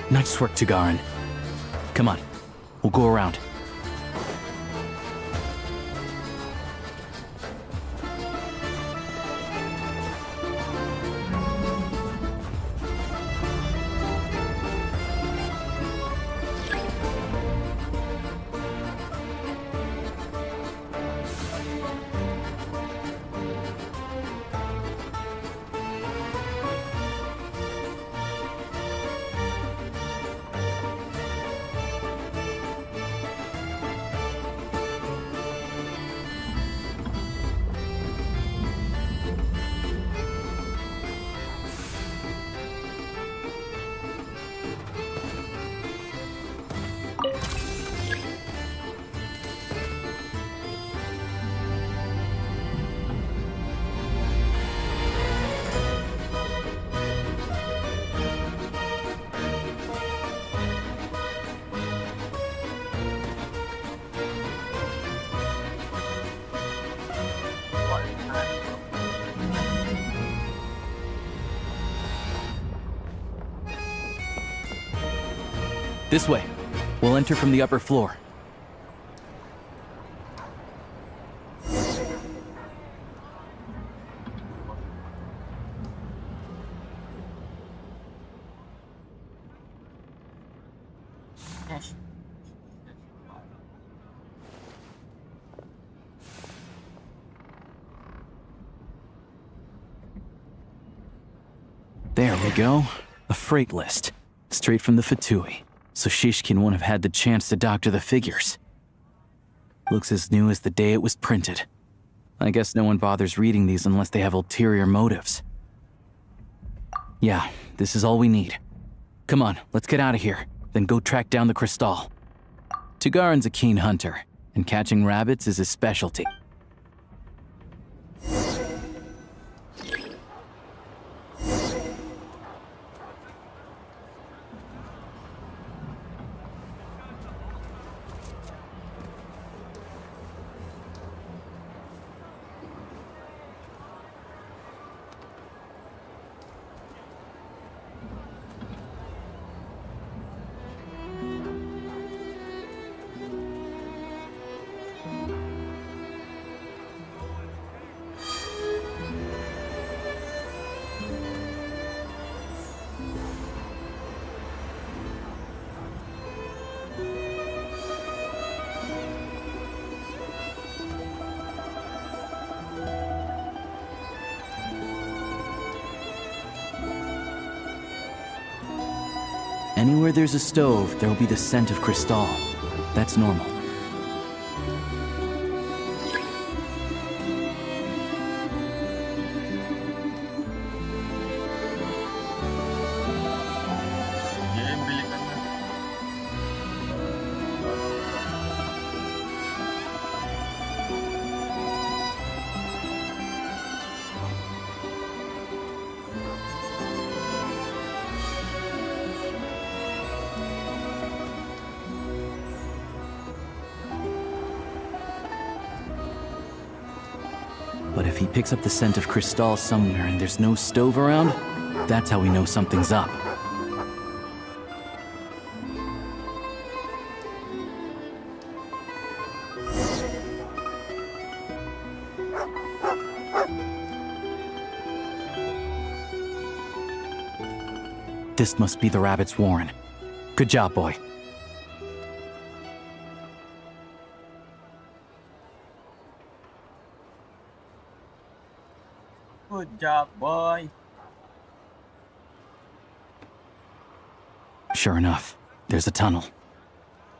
Speaker 10: Nice work, Tagarin. Come on, we'll go around. This way. We'll enter from the upper floor.
Speaker 1: Yes.
Speaker 10: There we go. A freight list. Straight from the Fatui. So Shishkin won't have had the chance to doctor the figures. Looks as new as the day it was printed. I guess no one bothers reading these unless they have ulterior motives. Yeah, this is all we need. Come on, let's get out of here. Then go track down the Crystal. Tugarin's a keen hunter, and catching rabbits is his specialty. Anywhere there's a stove, there'll be the scent of Crystal. That's normal. But if he picks up the scent of Crystal somewhere and there's no stove around, that's how we know something's up. This must be the rabbit's warren. Good job, boy.
Speaker 1: Good job, boy.
Speaker 10: Sure enough, there's a tunnel.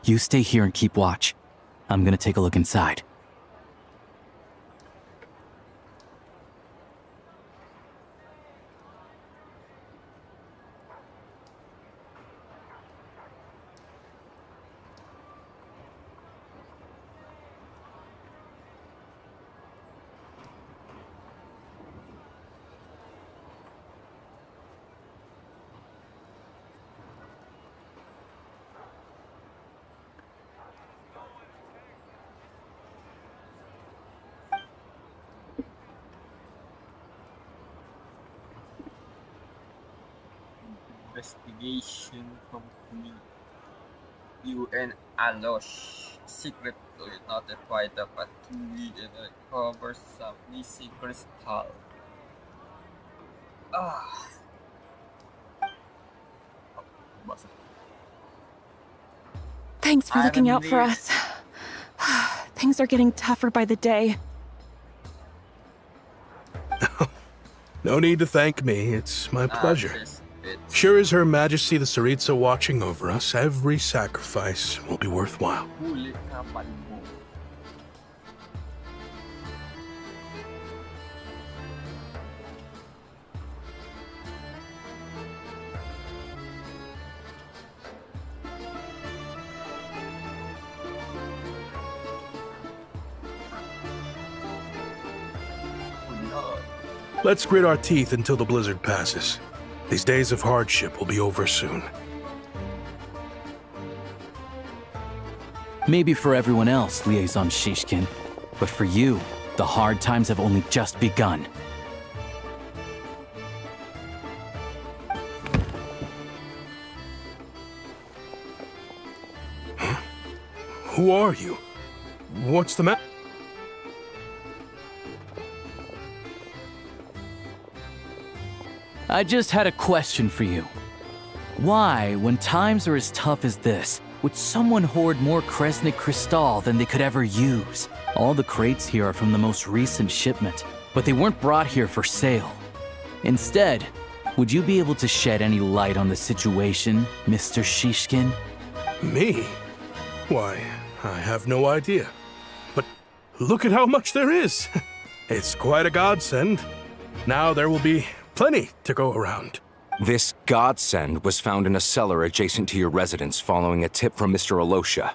Speaker 10: You stay here and keep watch. I'm gonna take a look inside.
Speaker 1: Investigation complete. You and Alosh secretly notify the Fatui and recover some missing crystal.
Speaker 14: Thanks for looking out for us. Things are getting tougher by the day.
Speaker 13: No need to thank me. It's my pleasure. Sure as Her Majesty the Tsaritsa watching over us, every sacrifice will be worthwhile. Let's grit our teeth until the blizzard passes. These days of hardship will be over soon.
Speaker 10: Maybe for everyone else, Liaison Shishkin, but for you, the hard times have only just begun.
Speaker 13: Who are you? What's the matter?
Speaker 10: I just had a question for you. Why, when times are as tough as this, would someone hoard more Kresnik Crystal than they could ever use? All the crates here are from the most recent shipment, but they weren't brought here for sale. Instead, would you be able to shed any light on the situation, Mr. Shishkin?
Speaker 13: Me? Why, I have no idea. But look at how much there is. It's quite a godsend. Now there will be plenty to go around.
Speaker 12: This godsend was found in a cellar adjacent to your residence following a tip from Mr. Alosha.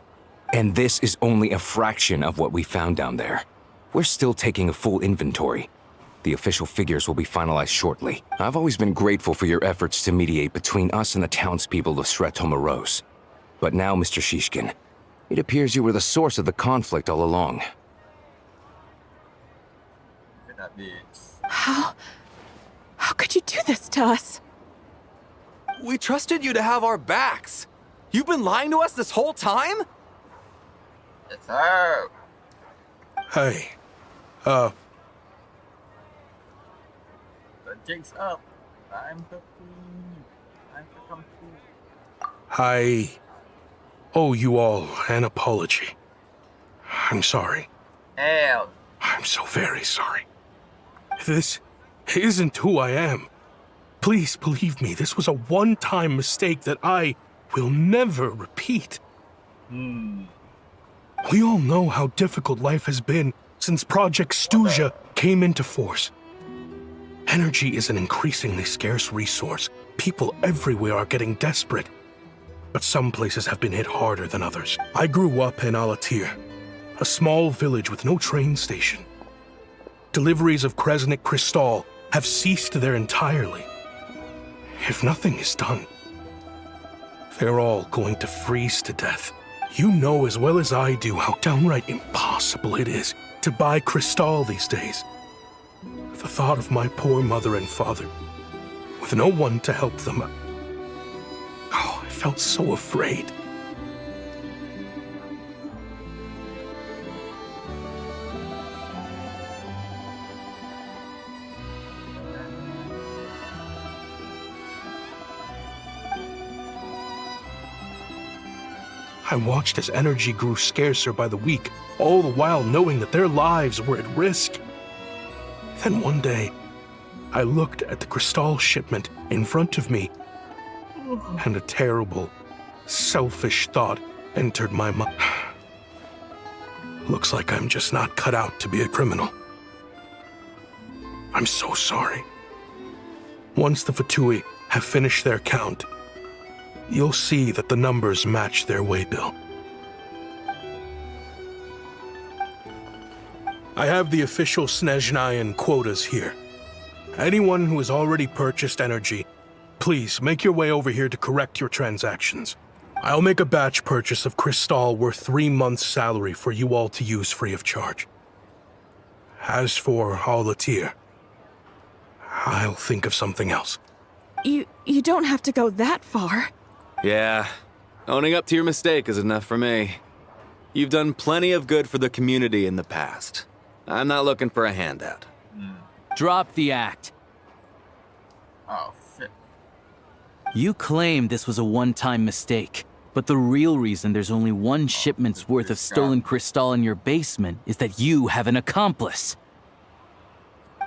Speaker 12: And this is only a fraction of what we found down there. We're still taking a full inventory. The official figures will be finalized shortly. I've always been grateful for your efforts to mediate between us and the townspeople of Sretomaros. But now, Mr. Shishkin, it appears you were the source of the conflict all along.
Speaker 1: That bitch.
Speaker 14: How could you do this to us?
Speaker 15: We trusted you to have our backs. You've been lying to us this whole time?
Speaker 1: Yes, sir.
Speaker 13: Hey,
Speaker 1: The jig's up. Time to clean. Time to come through.
Speaker 13: I owe you all an apology. I'm sorry.
Speaker 1: Hell.
Speaker 13: I'm so very sorry. This isn't who I am. Please believe me, this was a one-time mistake that I will never repeat. We all know how difficult life has been since Project Snezhnaya came into force. Energy is an increasingly scarce resource. People everywhere are getting desperate. But some places have been hit harder than others. I grew up in Alatir, a small village with no train station. Deliveries of Kresnik Crystal have ceased there entirely. If nothing is done, they're all going to freeze to death. You know as well as I do how downright impossible it is to buy Crystal these days. The thought of my poor mother and father, with no one to help them, I felt so afraid. I watched as energy grew scarcer by the week, all the while knowing that their lives were at risk. Then one day, I looked at the Crystal shipment in front of me, and a terrible, selfish thought entered my mind. Looks like I'm just not cut out to be a criminal. I'm so sorry. Once the Fatui have finished their count, you'll see that the numbers match their waybill. I have the official Snezhnayan quotas here. Anyone who has already purchased energy, please make your way over here to correct your transactions. I'll make a batch purchase of Crystal worth 3 months' salary for you all to use free of charge. As for Alatir, I'll think of something else.
Speaker 14: You don't have to go that far.
Speaker 15: Yeah, owning up to your mistake is enough for me. You've done plenty of good for the community in the past. I'm not looking for a handout.
Speaker 10: Drop the act.
Speaker 1: Oh, shit.
Speaker 10: You claim this was a one-time mistake, but the real reason there's only one shipment's worth of stolen crystal in your basement is that you have an accomplice.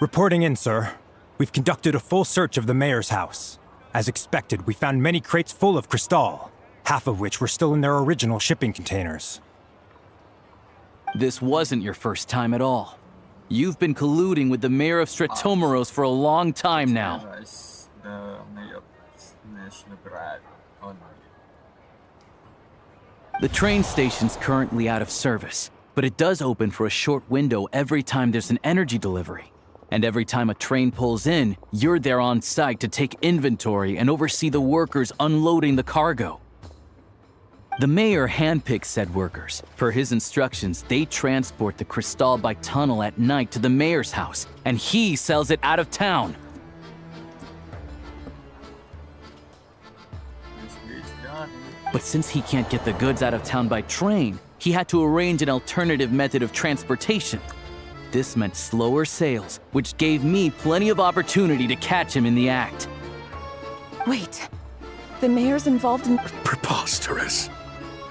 Speaker 16: Reporting in, sir. We've conducted a full search of the mayor's house. As expected, we found many crates full of crystal, half of which were still in their original shipping containers.
Speaker 10: This wasn't your first time at all. You've been colluding with the mayor of Sretomaros for a long time now.
Speaker 1: The mayor of Snezhnaya. Oh, no.
Speaker 10: The train station's currently out of service, but it does open for a short window every time there's an energy delivery. And every time a train pulls in, you're there on site to take inventory and oversee the workers unloading the cargo. The mayor handpicks said workers. Per his instructions, they transport the crystal by tunnel at night to the mayor's house, and he sells it out of town.
Speaker 1: This bitch got it.
Speaker 10: But since he can't get the goods out of town by train, he had to arrange an alternative method of transportation. This meant slower sales, which gave me plenty of opportunity to catch him in the act.
Speaker 14: Wait, the mayor's involved in...
Speaker 13: Preposterous.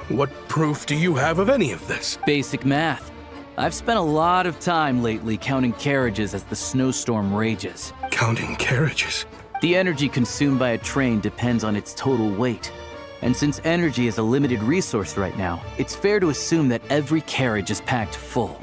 Speaker 13: What proof do you have of any of this?
Speaker 10: Basic math. I've spent a lot of time lately counting carriages as the snowstorm rages.
Speaker 13: Counting carriages?
Speaker 10: The energy consumed by a train depends on its total weight. And since energy is a limited resource right now, it's fair to assume that every carriage is packed full.